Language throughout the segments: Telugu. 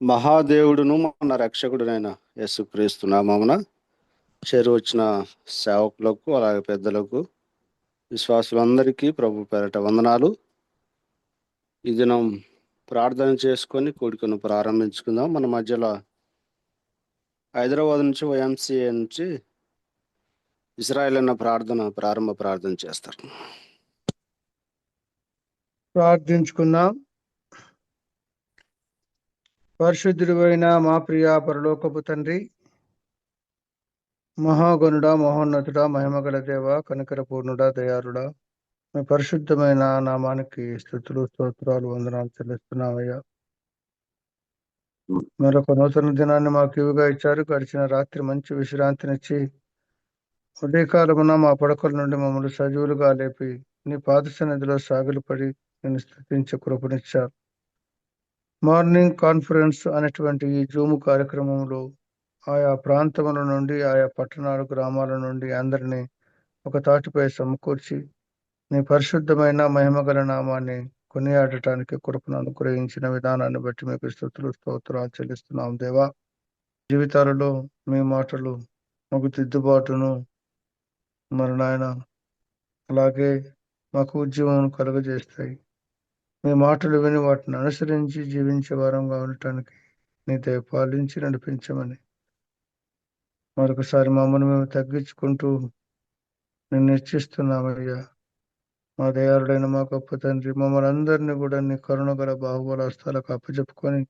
మహాదేవుడును మన రక్షకుడునైన యేసుక్రీస్తు నామమున చేరువచ్చిన సేవకులకు అలాగే పెద్దలకు విశ్వాసులందరికీ ప్రభు పేరట వందనాలు. ఈ దినం ప్రార్థన చేసుకొని కూడికను ప్రారంభించుకుందాం. మన మధ్యలో హైదరాబాద్ నుంచి వైఎంసీఏ నుంచి ఇజ్రాయెల్ అన్న ప్రారంభ ప్రార్థన చేస్తారు. ప్రార్థించుకుందాం. పరిశుద్ధుడైన మా ప్రియ పరలోకపు తండ్రి, మహాగణుడా, మహోన్నతుడా, మహిమగల దేవ, కనికర పూర్ణుడా, దయారుడా, మీ పరిశుద్ధమైన నామానికి స్తుతులు, స్తోత్రాలు, వందనాలు చెల్లిస్తున్నామయ్యా. మరొక నూతన దినాన్ని మాకు ఇవిగా ఇచ్చారు. గడిచిన రాత్రి మంచి విశ్రాంతినిచ్చి ఉదయకాలమున మా పడకల నుండి మమ్మల్ని సజీవులుగా లేపి నీ పాద సన్నిధిలో సాగిలపడి నేను స్తుతించే కృపనిచ్చారు. మార్నింగ్ కాన్ఫరెన్స్ అనేటువంటి ఈ జూమ్ కార్యక్రమంలో ఆయా ప్రాంతముల నుండి, ఆయా పట్టణాలు, గ్రామాల నుండి అందరినీ ఒక తాటిపై సమకూర్చి నీ పరిశుద్ధమైన మహిమగల నామాన్ని కొనియాడటానికి కృపను అనుగ్రహించిన విధానాన్ని బట్టి మీకు స్తుతులు, స్తోత్రాలు చెల్లిస్తున్నాం దేవా. జీవితాలలో మీ మాటలు మాకు దిద్దుబాటును మరి నాయన అలాగే మాకు ఉద్యమం కలుగజేస్తాయి. మీ మాటలు విని వాటిని అనుసరించి జీవించే వారంగా ఉండటానికి నీ దయ పాలించి నడిపించమని మరొకసారి మమ్మల్ని మేము తగ్గించుకుంటూ నిన్ను హెచ్చిస్తున్నామయ్యా. మా దయారుడైన మా గొప్ప తండ్రి, మమ్మల్ని అందరినీ కూడా నీ కరుణ గల బాహుబలాస్తాలకు అప్పచెప్పుకొని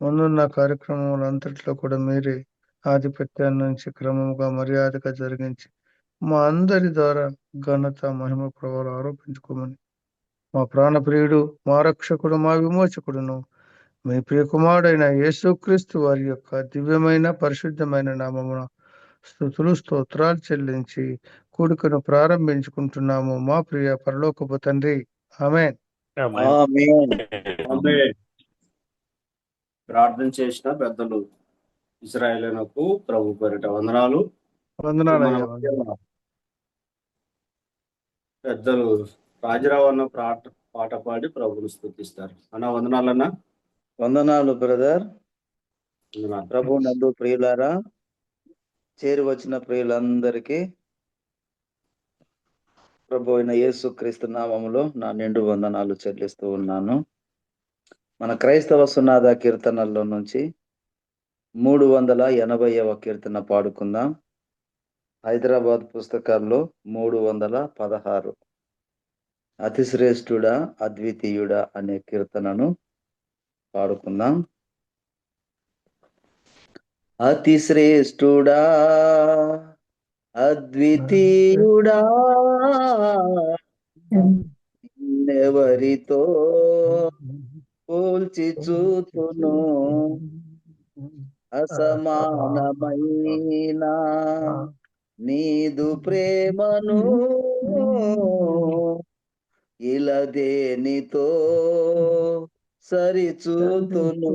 ముందున్న కార్యక్రమములంతట్లో కూడా మీరే ఆధిపత్యాన్ని నుంచి క్రమముగా మర్యాదగా జరిగించి మా అందరి ద్వారా ఘనత, మహిమ, ప్రభావాలు ఆరోపించుకోమని మా ప్రాణప్రియుడు, మా రక్షకుడు, మా విమోచకుడును మీ ప్రియకుమారుడైన యేసుక్రీస్తు వారి యొక్క దివ్యమైన పరిశుద్ధమైన నామమున స్తుతులు, స్తోత్రాలు చెల్లించి కూడికను ప్రారంభించుకుంటున్నాము మా ప్రియ పరలోకపు తండ్రి. ఆమేన్. ప్రార్థన చేసిన పెద్దలు ఇజ్రాయేలునకు ప్రభు పేరిట వందనాలు. పెద్దలు రాజరావు అన్న పాట పాడి ప్రభుని స్తుతిస్తారు. అన్న వందనాలన్నా. వందనాలు బ్రదర్. ప్రభు నందు ప్రియులారా, చేరి వచ్చిన ప్రియులందరికీ ప్రభు అయిన యేసుక్రీస్తు నామములో నా నిండు వందనాలు చెల్లిస్తూ ఉన్నాను. మన క్రైస్తవ సునాద కీర్తనల్లో నుంచి 380వ కీర్తన పాడుకుందాం. హైదరాబాద్ పుస్తకాల్లో 316 అతిశ్రేష్ఠుడా, అద్వితీయుడా అనే కీర్తనను పాడుకుందాం. అతిశ్రేష్ఠుడా, అద్వితీయుడా, ఎవరితో పోల్చి చూతును, అసమానమైన నీదు ప్రేమను ఇలా దేనితో సరిచూతును.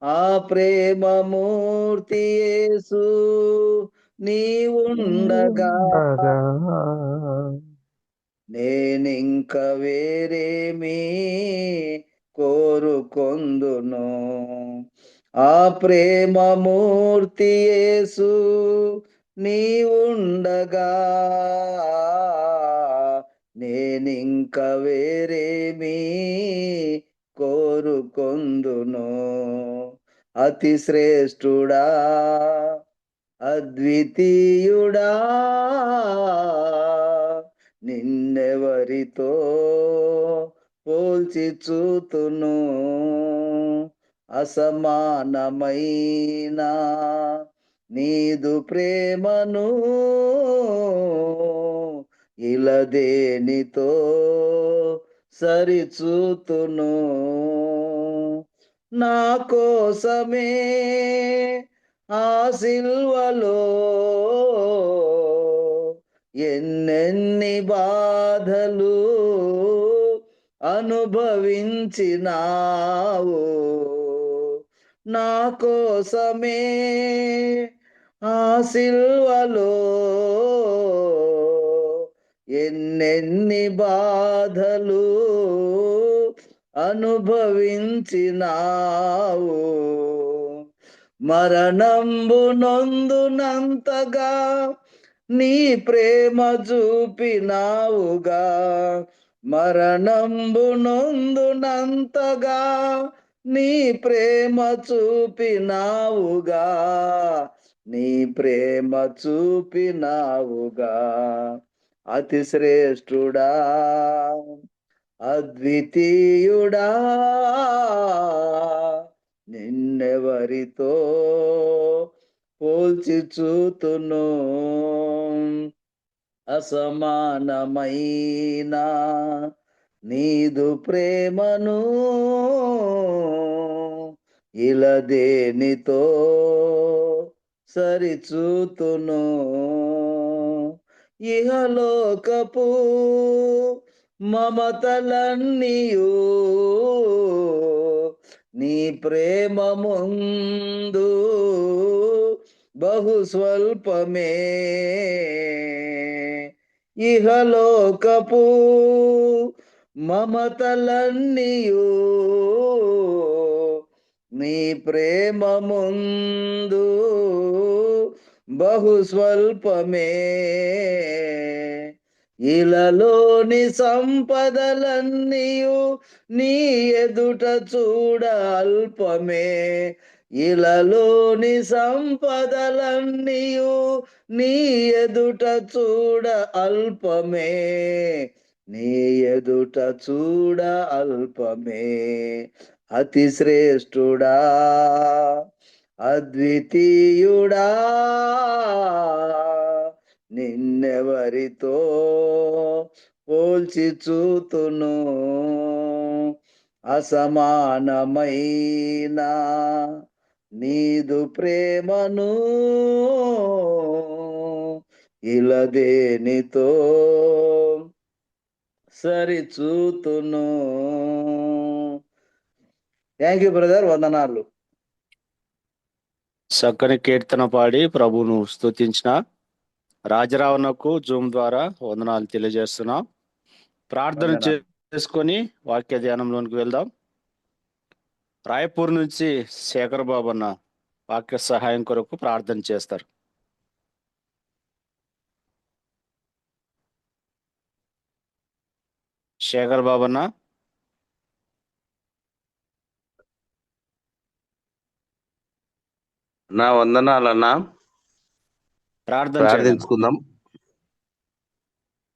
ఆ ప్రేమమూర్తి యేసు నీవుండగా నేనింక వేరేమీ కోరుకొందును. ఆ ప్రేమమూర్తి యేసు నీవుండగా నేనింక వేరేమీ కోరుకొందును. అతిశ్రేష్ఠుడా, అద్వితీయుడా, నిన్నెవరితో పోల్చి చూతును, అసమానమైన నీదు ప్రేమను ఇలా దేనితో సరిచూతును. నా కోసమే ఆ సిల్వలో ఎన్నెన్ని బాధలు అనుభవించినావు. నా కోసమే ఆ సిల్వలో ఎన్నెన్ని బాధలు అనుభవించినావు, మరణంబు నొందునంతగా నీ ప్రేమ చూపినావుగా, మరణంబు నొందునంతగా నీ ప్రేమ చూపినావుగా, నీ ప్రేమ చూపినావుగా. అతి శ్రేష్ఠుడా, అద్వితీయుడా, నిన్నెవరితో పోల్చి చూతును, అసమానమైన నీదు ప్రేమను ఇలా దేనితో సరిచూతును, ఇహలోకపు మమతలన్నీయు నీ ప్రేమ ముందు బహు స్వల్పమే, ఇహలోకపు మమతలన్నీయు నీ ప్రేమ ముందు బహు స్వల్పమే, ఇలలోని సంపదలన్నీయు నీ ఎదుట చూడ అల్పమే, ఇలలోని సంపదలన్నీయు నీ ఎదుట చూడ అల్పమే, నీ ఎదుట చూడ అల్పమే. అతి శ్రేష్ఠుడా, అద్వితీయుడా, నిన్నెవరితో పోల్చి చూతును, అసమానమైన నీదు ప్రేమను ఇలా దేనితో సరిచూతును. థ్యాంక్ యూ బ్రదర్, వందనాలు. చక్కని కీర్తన పాడి ప్రభువును స్తుతించిన రాజరావునకు జూమ్ ద్వారా వందనాలు తెలియజేస్తున్నాం. ప్రార్థన వందనాలు. చేసుకొని వాక్య ధ్యానంలోనికి వెళ్దాం. రాయపూర్ నుంచి శేఖర్ బాబు అన్న వాక్య సహాయం కొరకు ప్రార్థన చేస్తారు. శేఖర్ బాబు అన్న, నా వందనాలన్నా. ప్రార్థన చేయండి. ప్రార్థించుకుందాం.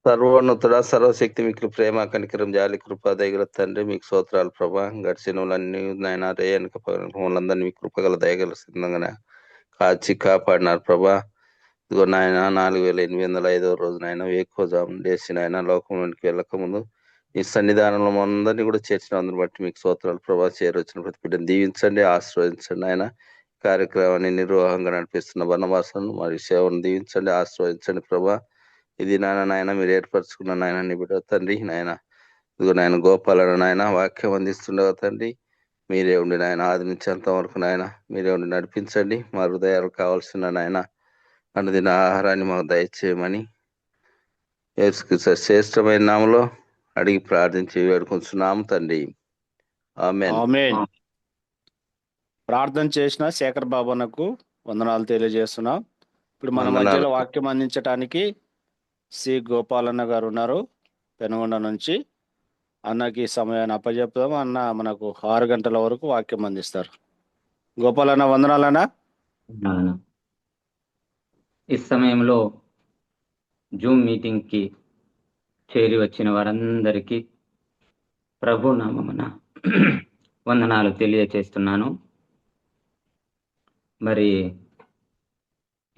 సర్వోన్నతుడ, సర్వశక్తి మీకు ప్రేమ, కనికరం, జాలి, కృప, దయగల తండ్రి, మీకు స్తోత్రాలు ప్రభా. గడిచినవన్నీ నాయన రేయనక పనులందరినీ మీ కృపగల దయగల సిద్ధంగా కాచి కాపాడినారు ప్రభా. ఇదిగో నాయన 4805వ రోజు నాయన ఎక్కువజాము లేచి నాయన లోకంలోనికి వెళ్ళక ముందు ఈ సన్నిధానంలో అందరినీ కూడా చేర్చిన అందరిని బట్టి మీకు స్తోత్రాలు ప్రభా. చేరొచ్చిన ప్రతి బిడ్డను దీవించండి, ఆశీర్వదించండి ఆయన. కార్యక్రమాన్ని నిర్వాహంగా నడిపిస్తున్న బనవాసను మరియు సేవను దీవించండి, ఆశీర్వదించండి ప్రభా. ఇది నాయన మీరు ఏర్పరచుకున్న నాయన నీ బిడ్డ తండ్రి నాయన. ఇదిగో నాయన గోపాలను నాయన వాక్యం అందిస్తుండగా తండ్రి, మీరే ఉండి నాయన ఆదరించేంత వరకు నాయన మీరే ఉండి నడిపించండి. మా హృదయాలు కావాల్సిన నాయన అన్నది నా ఆహారాన్ని మాకు దయచేయమని యేసుక్రీస్తు శ్రేష్టమైన నామములో అడిగి ప్రార్థించి వేడుకొంచున్నాము తండ్రి. ఆమేన్. ఆమేన్. ప్రార్థన చేసిన శేఖర్ బాబు అన్నకు వందనాలు తెలియజేస్తున్నాం. ఇప్పుడు మన వందనాలు. మధ్యలో వాక్యం అందించడానికి సి గోపాలన్న గారు ఉన్నారు పెనుగొండ నుంచి. అన్నకి సమయాన్ని అప్పచెప్తాం. అన్న మనకు 6 గంటల వరకు వాక్యం అందిస్తారు. గోపాలన్న వందనాలన్నా. అవును. ఈ సమయంలో జూమ్ మీటింగ్కి చేరి వచ్చిన వారందరికీ ప్రభు నామమున వందనాలు తెలియచేస్తున్నాను. మరి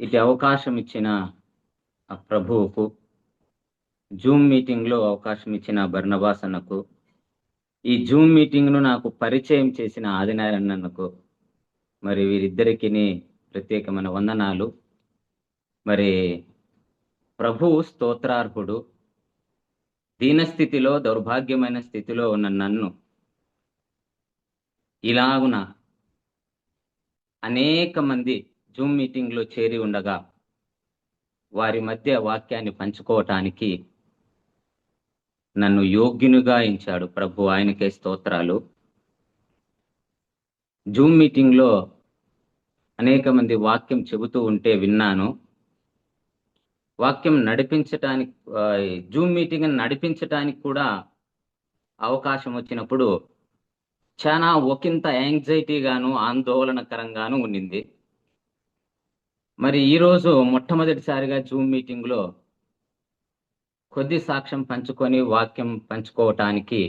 ఇది అవకాశం ఇచ్చిన ఆ ప్రభువుకు, జూమ్ మీటింగ్లో అవకాశం ఇచ్చిన బర్నబాస్ అన్నకు, ఈ జూమ్ మీటింగ్ను నాకు పరిచయం చేసిన ఆదినారాయణ అన్నకు, మరి వీరిద్దరికి ప్రత్యేకమైన వందనాలు. మరి ప్రభు స్తోత్రార్హుడు. దీనస్థితిలో, దౌర్భాగ్యమైన స్థితిలో ఉన్న నన్ను ఇలాగున అనేక మంది జూమ్ మీటింగ్లో చేరి ఉండగా వారి మధ్య వాక్యాన్ని పంచుకోవటానికి నన్ను యోగ్యునిగా ఎంచాడు ప్రభు. ఆయనకే స్తోత్రాలు. జూమ్ మీటింగ్లో అనేక మంది వాక్యం చెబుతూ ఉంటే విన్నాను. వాక్యం నడిపించటానికి, జూమ్ మీటింగ్ నడిపించటానికి కూడా అవకాశం వచ్చినప్పుడు చాలా ఒకంత యాంగ్జైటీగాను ఆందోళనకరంగాను ఉండింది. మరి ఈరోజు మొట్టమొదటిసారిగా జూమ్ మీటింగ్లో కొద్ది సాక్ష్యం పంచుకొని వాక్యం పంచుకోవటానికి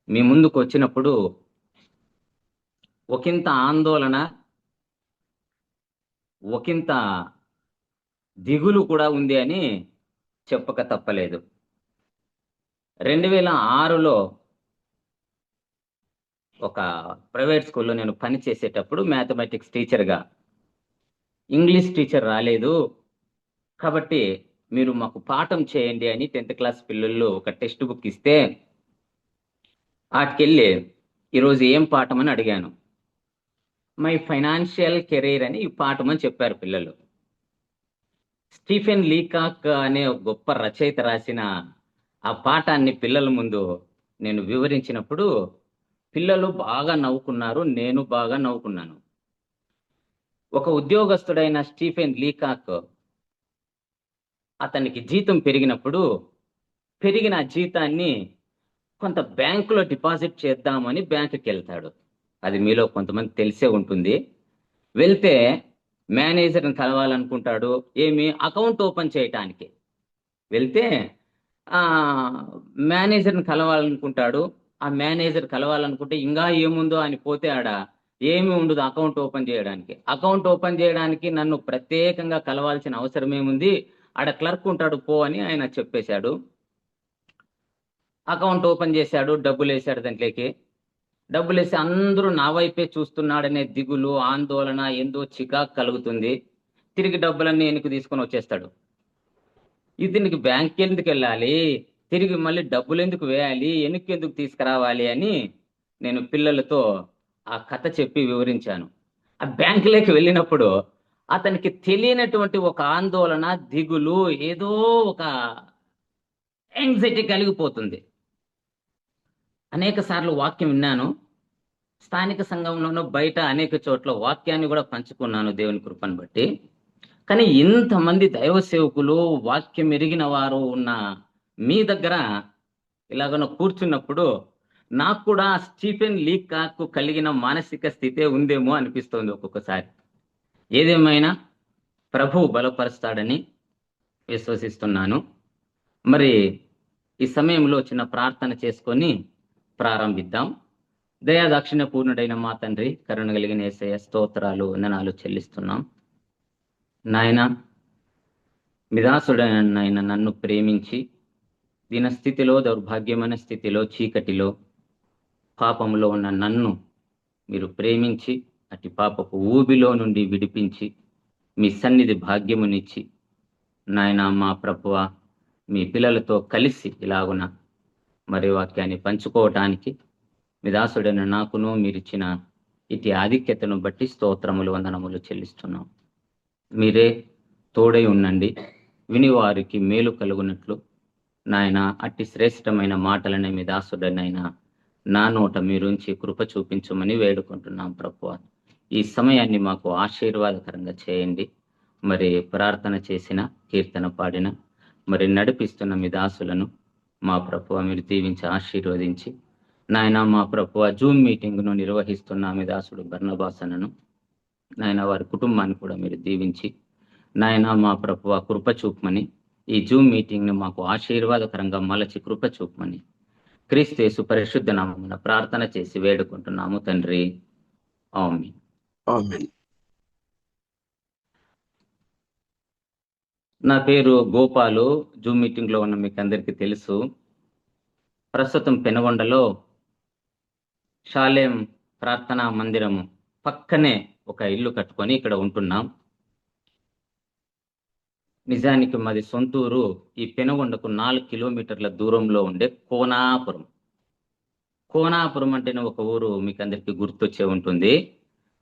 మీ ముందుకు వచ్చినప్పుడు ఒకంత ఆందోళన, ఒకంత దిగులు కూడా ఉంది అని చెప్పక తప్పలేదు. 2006లో ఒక ప్రైవేట్ స్కూల్లో నేను పని చేసేటప్పుడు మ్యాథమెటిక్స్ టీచర్గా, ఇంగ్లీష్ టీచర్ రాలేదు కాబట్టి మీరు మాకు పాఠం చేయండి అని 10th క్లాస్ పిల్లలు ఒక టెక్స్ట్ బుక్ ఇస్తే వాటికెళ్ళి ఈరోజు ఏం పాఠం అని అడిగాను. మై ఫైనాన్షియల్ కెరీర్ అని ఈ పాఠం అని చెప్పారు పిల్లలు. స్టీఫెన్ లీకాక్ అనే ఒక గొప్ప రచయిత రాసిన ఆ పాఠాన్ని పిల్లల ముందు నేను వివరించినప్పుడు పిల్లలు బాగా నవ్వుకున్నారు, నేను బాగా నవ్వుకున్నాను. ఒక ఉద్యోగస్తుడైన స్టీఫెన్ లీకాక్ అతనికి జీతం పెరిగినప్పుడు పెరిగిన జీతాన్ని కొంత బ్యాంకులో డిపాజిట్ చేద్దామని బ్యాంకుకి వెళ్తాడు. అది మీలో కొంతమంది తెలిసే ఉంటుంది. వెళ్తే మేనేజర్ని కలవాలనుకుంటాడు. ఏమి అకౌంట్ ఓపెన్ చేయటానికి వెళ్తే మేనేజర్ని కలవాలనుకుంటాడు. ఆ మేనేజర్ కలవాలనుకుంటే ఇంకా ఏముందో అని పోతే ఆడ ఏమి ఉండదు అకౌంట్ ఓపెన్ చేయడానికి. అకౌంట్ ఓపెన్ చేయడానికి నన్ను ప్రత్యేకంగా కలవాల్సిన అవసరం ఏముంది, ఆడ క్లర్క్ ఉంటాడు పో అని ఆయన చెప్పేశాడు. అకౌంట్ ఓపెన్ చేశాడు, డబ్బులు వేశాడు. దాంట్లోకి డబ్బులు వేసి అందరూ నా వైపే చూస్తున్నాడనే దిగులు, ఆందోళన, ఎంతో చికాకు కలుగుతుంది. తిరిగి డబ్బులన్నీ వెనక్కి తీసుకొని వచ్చేస్తాడు. ఇతనికి బ్యాంక్కి ఎందుకు వెళ్ళాలి, తిరిగి మళ్ళీ డబ్బులు ఎందుకు వేయాలి, వెనక్కి ఎందుకు తీసుకురావాలి అని నేను పిల్లలతో ఆ కథ చెప్పి వివరించాను. ఆ బ్యాంకులోకి వెళ్ళినప్పుడు అతనికి తెలియనటువంటి ఒక ఆందోళన, దిగులు, ఏదో ఒక యాంగ్జైటీ కలిగిపోతుంది. అనేక సార్లు వాక్యం విన్నాను. స్థానిక సంఘంలోనూ బయట అనేక చోట్ల వాక్యాన్ని కూడా పంచుకున్నాను దేవుని కృపను బట్టి. కానీ ఇంతమంది దైవ సేవకులు, వాక్యం ఎరిగిన వారు ఉన్న మీ దగ్గర ఇలాగ కూర్చున్నప్పుడు నాకు కూడా స్టీఫెన్ లీకాక్ కలిగిన మానసిక స్థితే ఉందేమో అనిపిస్తోంది ఒక్కొక్కసారి. ఏదేమైనా ప్రభువు బలపరుస్తాడని విశ్వసిస్తున్నాను. మరి ఈ సమయంలో చిన్న ప్రార్థన చేసుకొని ప్రారంభిద్దాం. దయాదాక్షిణ్య పూర్ణుడైన మా తండ్రి, కరుణ కలిగిన యేసయ్య, స్తోత్రాలు, వందనాలు చెల్లిస్తున్నాం. నాయన, మిదాసుడైన నాయన నన్ను ప్రేమించి దీన స్థితిలో, దౌర్భాగ్యమైన స్థితిలో, చీకటిలో, పాపంలో ఉన్న నన్ను మీరు ప్రేమించి అటు పాపపు ఊబిలో నుండి విడిపించి మీ సన్నిధి భాగ్యమునిచ్చి నాయన మా ప్రభువ మీ పిల్లలతో కలిసి ఇలాగున మరి వాక్యాన్ని పంచుకోవటానికి మీ దాసుడైన నాకును మీరిచ్చిన ఇటు ఆధిక్యతను బట్టి స్తోత్రములు, వందనములు చెల్లిస్తున్నాం. మీరే తోడై ఉండండి, విని వారికి మేలు కలుగునట్లు నాయన అట్టి శ్రేష్టమైన మాటలనే మీ దాసుడనైనా నా నోట మీరుంచి కృప చూపించమని వేడుకుంటున్నాం ప్రభువా. ఈ సమయాన్ని మాకు ఆశీర్వాదకరంగా చేయండి. మరి ప్రార్థన చేసిన, కీర్తన పాడిన, మరి నడిపిస్తున్న మీ దాసులను మా ప్రభువా మీరు దీవించి ఆశీర్వదించి నాయన మా ప్రభువా జూమ్ మీటింగ్ను నిర్వహిస్తున్న మీ దాసుడు బర్నబాసనను నాయన వారి కుటుంబాన్ని కూడా మీరు దీవించి నాయన మా ప్రభువా కృప చూపమని, ఈ జూమ్ మీటింగ్ను మాకు ఆశీర్వాదకరంగా మలచి కృప చూపమని క్రీస్తు యేసు పరిశుద్ధ నామమున ప్రార్థన చేసి వేడుకుంటున్నాము తండ్రి, ఆమేన్. ఆమేన్. నా పేరు గోపాలు. జూమ్ మీటింగ్ లో ఉన్న మీకు అందరికీ తెలుసు. ప్రస్తుతం పెనుగొండలో షాలేం ప్రార్థనా మందిరము పక్కనే ఒక ఇల్లు కట్టుకొని ఇక్కడ ఉంటున్నాం. నిజానికి మాది సొంతూరు ఈ పెనుగొండకు 4 కిలోమీటర్ల దూరంలో ఉండే కోనాపురం. కోనాపురం అంటేనే ఒక ఊరు మీకు అందరికీ గుర్తొచ్చే ఉంటుంది.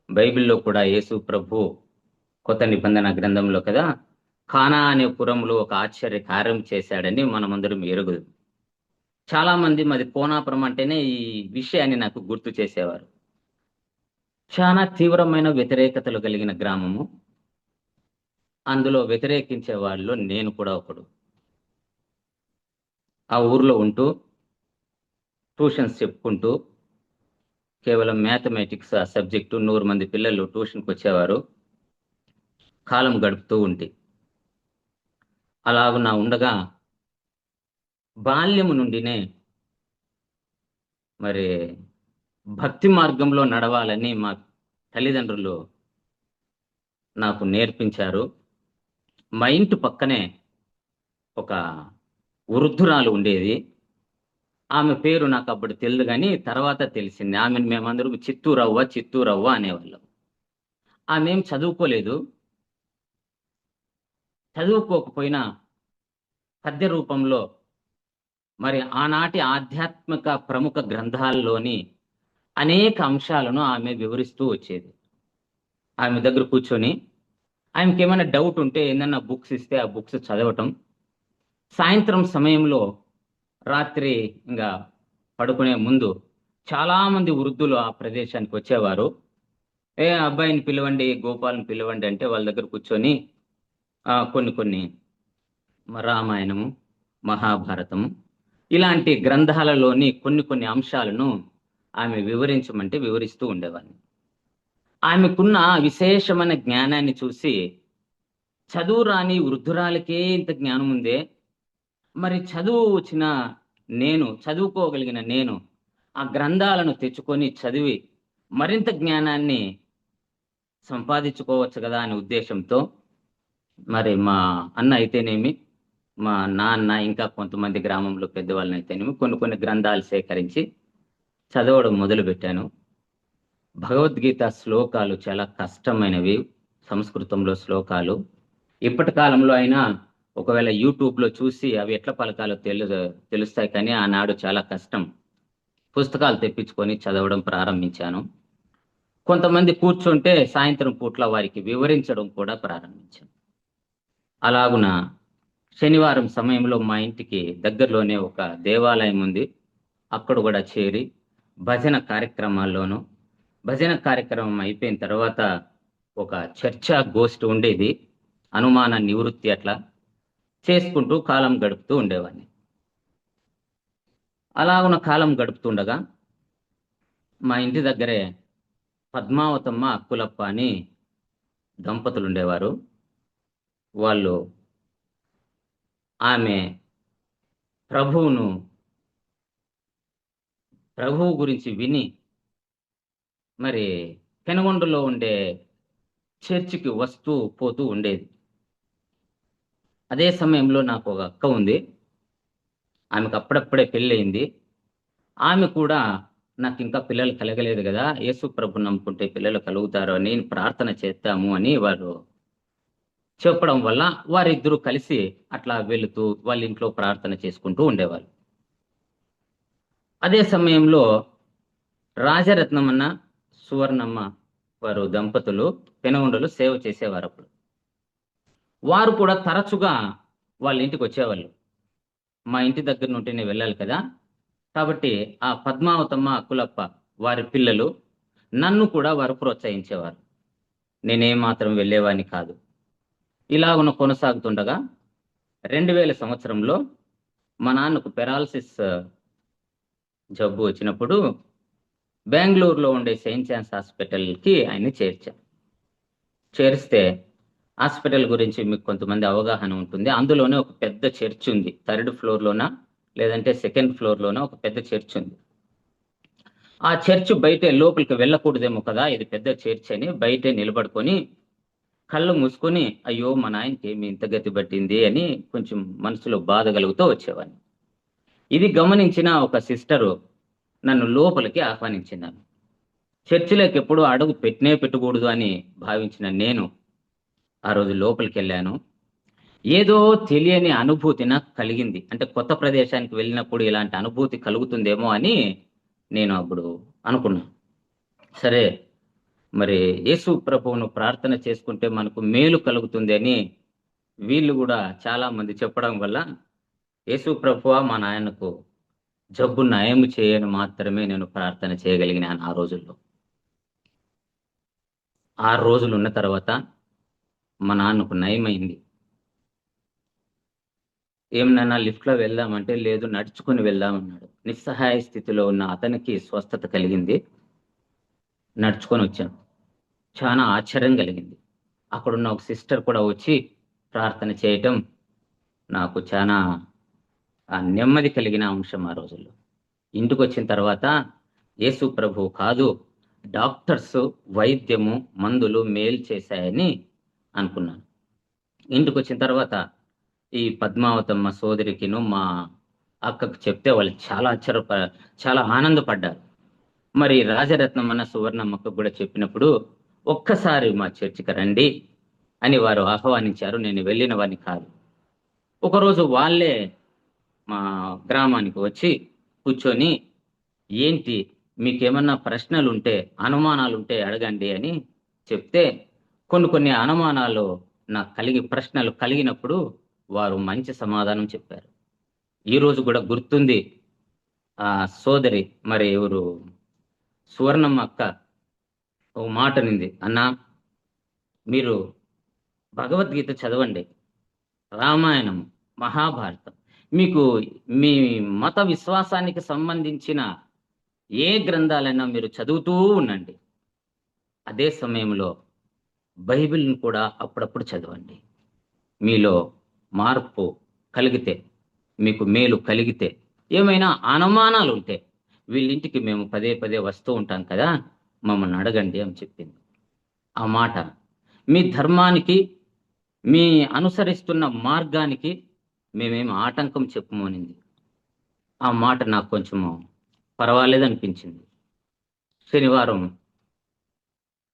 బైబిల్లో కూడా యేసు ప్రభు కొత్త నిబంధన గ్రంథంలో కదా కానా అనే పురంలో ఒక ఆశ్చర్య కార్యం చేశాడని మనమందరం ఎరుగుదు. చాలా మంది మాది కోనాపురం అంటేనే ఈ విషయాన్ని నాకు గుర్తు చేసేవారు. చాలా తీవ్రమైన వ్యతిరేకతలు కలిగిన గ్రామము. అందులో వ్యతిరేకించే వాళ్ళు నేను కూడా ఒకడు. ఆ ఊర్లో ఉంటూ ట్యూషన్స్ చెప్పుకుంటూ కేవలం మ్యాథమెటిక్స్ ఆ సబ్జెక్టు 100 మంది పిల్లలు ట్యూషన్కి వచ్చేవారు. కాలం గడుపుతూ ఉంటే అలాగున్నా ఉండగా బాల్యము నుండినే మరి భక్తి మార్గంలో నడవాలని మా తల్లిదండ్రులు నాకు నేర్పించారు. మా ఇంటి పక్కనే ఒక వృద్ధురాలు ఉండేది. ఆమె పేరు నాకు అప్పుడు తెలియదు, కానీ తర్వాత తెలిసింది. ఆమెను మేమందరం చిత్తూరవ్వ అనేవాళ్ళం. ఆమె ఏం చదువుకోలేదు. చదువుకోకపోయినా పద్య రూపంలో మరి ఆనాటి ఆధ్యాత్మిక ప్రముఖ గ్రంథాల్లోని అనేక అంశాలను ఆమె వివరిస్తూ వచ్చేది. ఆమె దగ్గర కూర్చొని ఆమెకి ఏమైనా డౌట్ ఉంటే ఏదన్నా బుక్స్ ఇస్తే ఆ బుక్స్ చదవటం. సాయంత్రం సమయంలో రాత్రి ఇంకా పడుకునే ముందు చాలా మంది వృద్ధులు ఆ ప్రదేశానికి వచ్చేవారు. అబ్బాయిని పిలవండి, గోపాల్ని పిలవండి అంటే వాళ్ళ దగ్గర కూర్చొని కొన్ని రామాయణము, మహాభారతము ఇలాంటి గ్రంథాలలోని కొన్ని అంశాలను ఆమె వివరించమంటే వివరిస్తూ ఉండేవాడిని. ఆమెకున్న విశేషమైన జ్ఞానాన్ని చూసి చదువు రాని వృద్ధురాలకే ఇంత జ్ఞానం ఉందే, మరి చదువు వచ్చిన నేను, చదువుకోగలిగిన నేను ఆ గ్రంథాలను తెచ్చుకొని చదివి మరింత జ్ఞానాన్ని సంపాదించుకోవచ్చు కదా అనే ఉద్దేశంతో మరి మా అన్న అయితేనేమి, మా నాన్న, ఇంకా కొంతమంది గ్రామంలో పెద్దవాళ్ళని అయితేనేమి కొన్ని గ్రంథాలు సేకరించి చదవడం మొదలుపెట్టాను. భగవద్గీత శ్లోకాలు చాలా కష్టమైనవి, సంస్కృతంలో శ్లోకాలు. ఇప్పటి కాలంలో అయినా ఒకవేళ యూట్యూబ్లో చూసి అవి ఎట్లా పలకాలో తెలుస్తాయి, కానీ ఆనాడు చాలా కష్టం. పుస్తకాలు తెప్పించుకొని చదవడం ప్రారంభించాను. కొంతమంది కూర్చుంటే సాయంత్రం పూట్ల వారికి వివరించడం కూడా ప్రారంభించాను. అలాగున శనివారం సమయంలో మా ఇంటికి దగ్గరలోనే ఒక దేవాలయం ఉంది. అక్కడ కూడా చేరి భజన కార్యక్రమం అయిపోయిన తర్వాత ఒక చర్చా గోష్ఠి ఉండేది. అనుమాన నివృత్తి అట్లా చేసుకుంటూ కాలం గడుపుతూ ఉండేవాడిని. అలాగున కాలం గడుపుతుండగా మా ఇంటి దగ్గరే పద్మావతమ్మ, అక్కులప్ప అని దంపతులు ఉండేవారు. ఆమె ప్రభువు గురించి విని మరి పెనుగొండలో ఉండే చర్చికి వస్తూ పోతూ ఉండేది. అదే సమయంలో నాకు ఒక అక్క ఉంది. ఆమెకు అప్పుడప్పుడే పెళ్ళయింది. ఆమె కూడా నాకు ఇంకా పిల్లలు కలగలేదు కదా, యేసు ప్రభు నమ్ముకుంటే పిల్లలు కలుగుతారు అని ప్రార్థన చేద్దాము అని వారు చెప్పడం వల్ల వారిద్దరూ కలిసి అట్లా వెళుతూ వాళ్ళ ఇంట్లో ప్రార్థన చేసుకుంటూ ఉండేవారు. అదే సమయంలో రాజరత్నమన్న, సువర్ణమ్మ వారు దంపతులు పెనుగొండలో సేవ చేసేవారు. అప్పుడు వారు కూడా తరచుగా వాళ్ళ ఇంటికి వచ్చేవాళ్ళు. మా ఇంటి దగ్గర నుండి నేను వెళ్ళాలి కదా, కాబట్టి ఆ పద్మావతమ్మ, అక్కులప్ప వారి పిల్లలు నన్ను కూడా వారు ప్రోత్సహించేవారు. నేనేమాత్రం వెళ్ళేవాడిని కాదు. ఇలా కొనసాగుతుండగా 2000 సంవత్సరంలో మా నాన్నకు పెరాలసిస్ జబ్బు వచ్చినప్పుడు బెంగళూరులో ఉండే సెయింట్ జాన్స్ హాస్పిటల్కి ఆయన్ని చేరిస్తే హాస్పిటల్ గురించి మీకు కొంతమంది అవగాహన ఉంటుంది. అందులోనే ఒక పెద్ద చర్చ్ ఉంది. 3rd ఫ్లోర్లోన లేదంటే 2nd ఫ్లోర్లోన ఒక పెద్ద చర్చ్ ఉంది. ఆ చర్చ్ బయటే, లోపలికి వెళ్ళకూడదేమో కదా, ఇది పెద్ద చర్చ్ అని బయటే నిలబడుకొని కళ్ళు మూసుకొని అయ్యో మా నాయనకి ఏమి ఇంత గతి పట్టింది అని కొంచెం మనసులో బాధ కలుగుతూ వచ్చేవాడిని. ఇది గమనించిన ఒక సిస్టరు నన్ను లోపలికి ఆహ్వానించినాను. చర్చిలోకి ఎప్పుడు అడుగు పెట్టకూడదు అని భావించిన నేను ఆ రోజు లోపలికి వెళ్ళాను. ఏదో తెలియని అనుభూతి నాకు కలిగింది. అంటే కొత్త ప్రదేశానికి వెళ్ళినప్పుడు ఇలాంటి అనుభూతి కలుగుతుందేమో అని నేను అప్పుడు అనుకున్నాను. సరే, మరి యేసు ప్రభువును ప్రార్థన చేసుకుంటే మనకు మేలు కలుగుతుంది అని వీళ్ళు కూడా చాలా మంది చెప్పడం వల్ల యేసు ప్రభువా మా నాయనకు జబ్బు నయం చేయని మాత్రమే నేను ప్రార్థన చేయగలిగినాను ఆ రోజుల్లో. 6 రోజులు ఉన్న తర్వాత మా నాన్నకు నయమైంది. ఏమన్నా లిఫ్ట్లో వెళ్దామంటే లేదు, నడుచుకుని వెళ్దామన్నాడు. నిస్సహాయ స్థితిలో ఉన్న అతనికి స్వస్థత కలిగింది. నడుచుకొని వచ్చాను. చాలా ఆశ్చర్యం కలిగింది. అక్కడున్న ఒక సిస్టర్ కూడా వచ్చి ప్రార్థన చేయటం నాకు చాలా నెమ్మది కలిగిన అంశం ఆ రోజుల్లో. ఇంటికి వచ్చిన తర్వాత యేసు ప్రభు కాదు, డాక్టర్స్ వైద్యము మందులు మేలు చేశాయని అనుకున్నాను. ఇంటికి వచ్చిన తర్వాత ఈ పద్మావతమ్మ సోదరికిను మా అక్కకు చెప్తే వాళ్ళు చాలా ఆనందపడ్డారు. మరి రాజరత్నం అన్న సువర్ణమ్మకు కూడా చెప్పినప్పుడు ఒక్కసారి మా చర్చికి రండి అని వారు ఆహ్వానించారు. నేను వెళ్ళిన వాడిని కాదు. ఒకరోజు వాళ్ళే మా గ్రామానికి వచ్చి కూర్చొని, ఏంటి మీకేమన్నా ప్రశ్నలు ఉంటే అనుమానాలు ఉంటే అడగండి అని చెప్తే, కొన్ని అనుమానాలు నాకు ప్రశ్నలు కలిగినప్పుడు వారు మంచి సమాధానం చెప్పారు. ఈరోజు కూడా గుర్తుంది. ఆ సోదరి మరి ఎవరు సువర్ణమ్మ అక్క ఒక మాట నింది, అన్నా మీరు భగవద్గీత చదవండి, రామాయణం, మహాభారతం, మీకు మీ మత విశ్వాసానికి సంబంధించిన ఏ గ్రంథాలైనా మీరు చదువుతూ ఉండండి. అదే సమయంలో బైబిల్ని కూడా అప్పుడప్పుడు చదవండి. మీలో మార్పు కలిగితే, మీకు మేలు కలిగితే, ఏమైనా అనుమానాలు ఉంటే వీళ్ళింటికి మేము పదే పదే వస్తూ ఉంటాం కదా, మమ్మల్ని అడగండి అని చెప్పింది. ఆ మాట మీ ధర్మానికి, మీ అనుసరిస్తున్న మార్గానికి మేమేం ఆటంకం చెప్పమనింది. ఆ మాట నాకు కొంచెము పర్వాలేదనిపించింది. శనివారం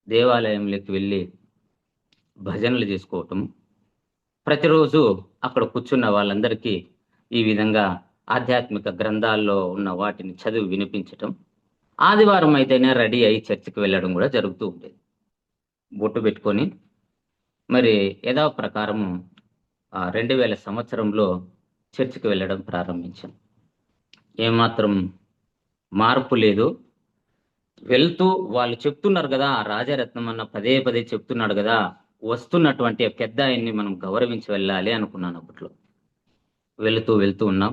దేవాలయంలోకి వెళ్ళి భజనలు చేసుకోవటం, ప్రతిరోజు అక్కడ కూర్చున్న వాళ్ళందరికీ ఈ విధంగా ఆధ్యాత్మిక గ్రంథాల్లో ఉన్న వాటిని చదివి వినిపించటం, ఆదివారం అయితేనే రెడీ అయి చర్చికి వెళ్ళడం కూడా జరుగుతూ ఉండేది. బొట్టు పెట్టుకొని మరి యథా ప్రకారము 2000 సంవత్సరంలో చర్చికి వెళ్ళడం ప్రారంభించాం. ఏమాత్రం మార్పు లేదు. వెళ్తూ వాళ్ళు చెప్తున్నారు కదా, రాజరత్నం అన్న పదే పదే చెప్తున్నాడు కదా, వస్తున్నటువంటి పెద్ద ఆయన్ని మనం గౌరవించి వెళ్ళాలి అనుకున్నాను. అప్పట్లో వెళుతూ ఉన్నాం.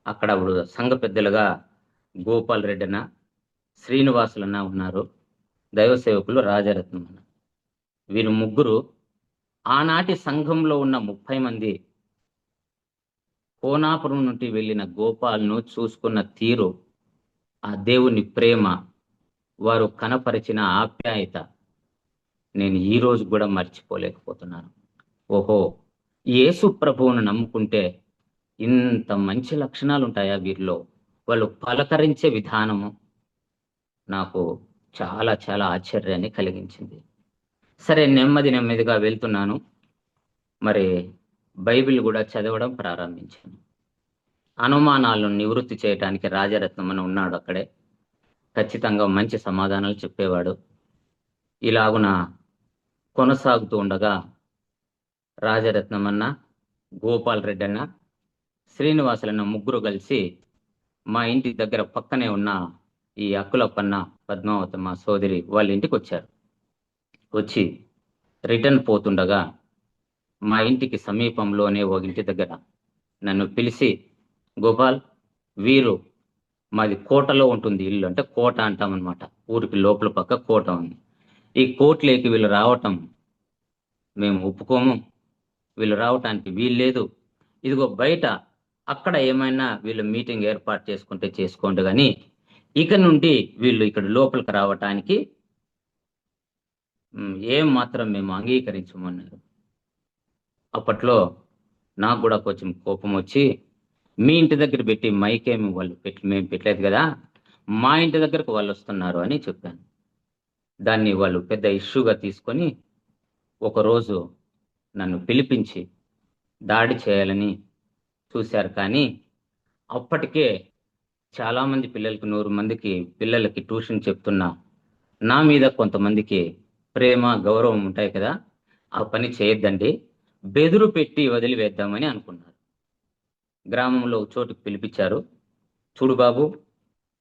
అక్కడ అప్పుడు సంఘ పెద్దలుగా గోపాల్ రెడ్డి అన్న, శ్రీనివాసులన్న ఉన్నారు, దైవ సేవకులు రాజరత్నం అన్న. వీరు ముగ్గురు ఆనాటి సంఘంలో ఉన్న 30 మంది కోనాపురం నుండి వెళ్ళిన గోపాల్ను చూసుకున్న తీరు, ఆ దేవుని ప్రేమ, వారు కనపరిచిన ఆప్యాయత నేను ఈ రోజు కూడా మర్చిపోలేకపోతున్నాను. ఓహో, యేసు ప్రభువును నమ్ముకుంటే ఇంత మంచి లక్షణాలు ఉంటాయా వీరిలో? వాళ్ళు పలకరించే విధానము నాకు చాలా చాలా ఆశ్చర్యాన్ని కలిగించింది. సరే, నెమ్మదిగా వెళ్తున్నాను. మరి బైబిల్ కూడా చదవడం ప్రారంభించాను. అనుమానాలను నివృత్తి చేయడానికి రాజరత్నం అని ఉన్నాడు అక్కడే. ఖచ్చితంగా మంచి సమాధానాలు చెప్పేవాడు. ఇలాగున కొనసాగుతూ ఉండగా రాజరత్నం అన్న, గోపాల్ రెడ్డి అన్న, శ్రీనివాసులన్న ముగ్గురు కలిసి మా ఇంటి దగ్గర పక్కనే ఉన్న ఈ అక్కులప్పన్న, పద్మావతమ్మ సోదరి వాళ్ళ ఇంటికి వచ్చారు. వచ్చి రిటర్న్ పోతుండగా మా ఇంటికి సమీపంలోనే ఒక ఇంటి దగ్గర నన్ను పిలిచి, గోపాల్, వీరు మాది కోటలో ఉంటుంది ఇల్లు, అంటే కోట అంటామన్నమాట, ఊరికి లోపల పక్క కోట ఉంది. ఈ కోటలోకి వీళ్ళు రావటం మేము ఒప్పుకోము, వీళ్ళు రావటానికి వీల్లేదు. ఇదిగో బయట అక్కడ ఏమైనా వీళ్ళు మీటింగ్ ఏర్పాటు చేసుకుంటే చేసుకోండి, కానీ ఇక నుండి వీళ్ళు ఇక్కడ లోపలికి రావటానికి ఏం మాత్రం మేము అంగీకరించమన్నారు. అప్పట్లో నాకు కూడా కొంచెం కోపం వచ్చి, మీ ఇంటి దగ్గర పెట్టి మైకేమి వాళ్ళు మేము పెట్టలేదు కదా, మా ఇంటి దగ్గరకు వాళ్ళు వస్తున్నారు అని చెప్పాను. దాన్ని వాళ్ళు పెద్ద ఇష్యూగా తీసుకొని ఒకరోజు నన్ను పిలిపించి దాడి చేయాలని చూశారు. కానీ అప్పటికే చాలామంది పిల్లలకి 100 మందికి పిల్లలకి ట్యూషన్ చెప్తున్నా నా మీద కొంతమందికి ప్రేమ, గౌరవం ఉంటాయి కదా, ఆ పని చేయొద్దండి, బెదురు పెట్టి వదిలివేద్దామని అనుకున్నారు. గ్రామంలో చోటుకు పిలిపించారు. చూడు బాబు,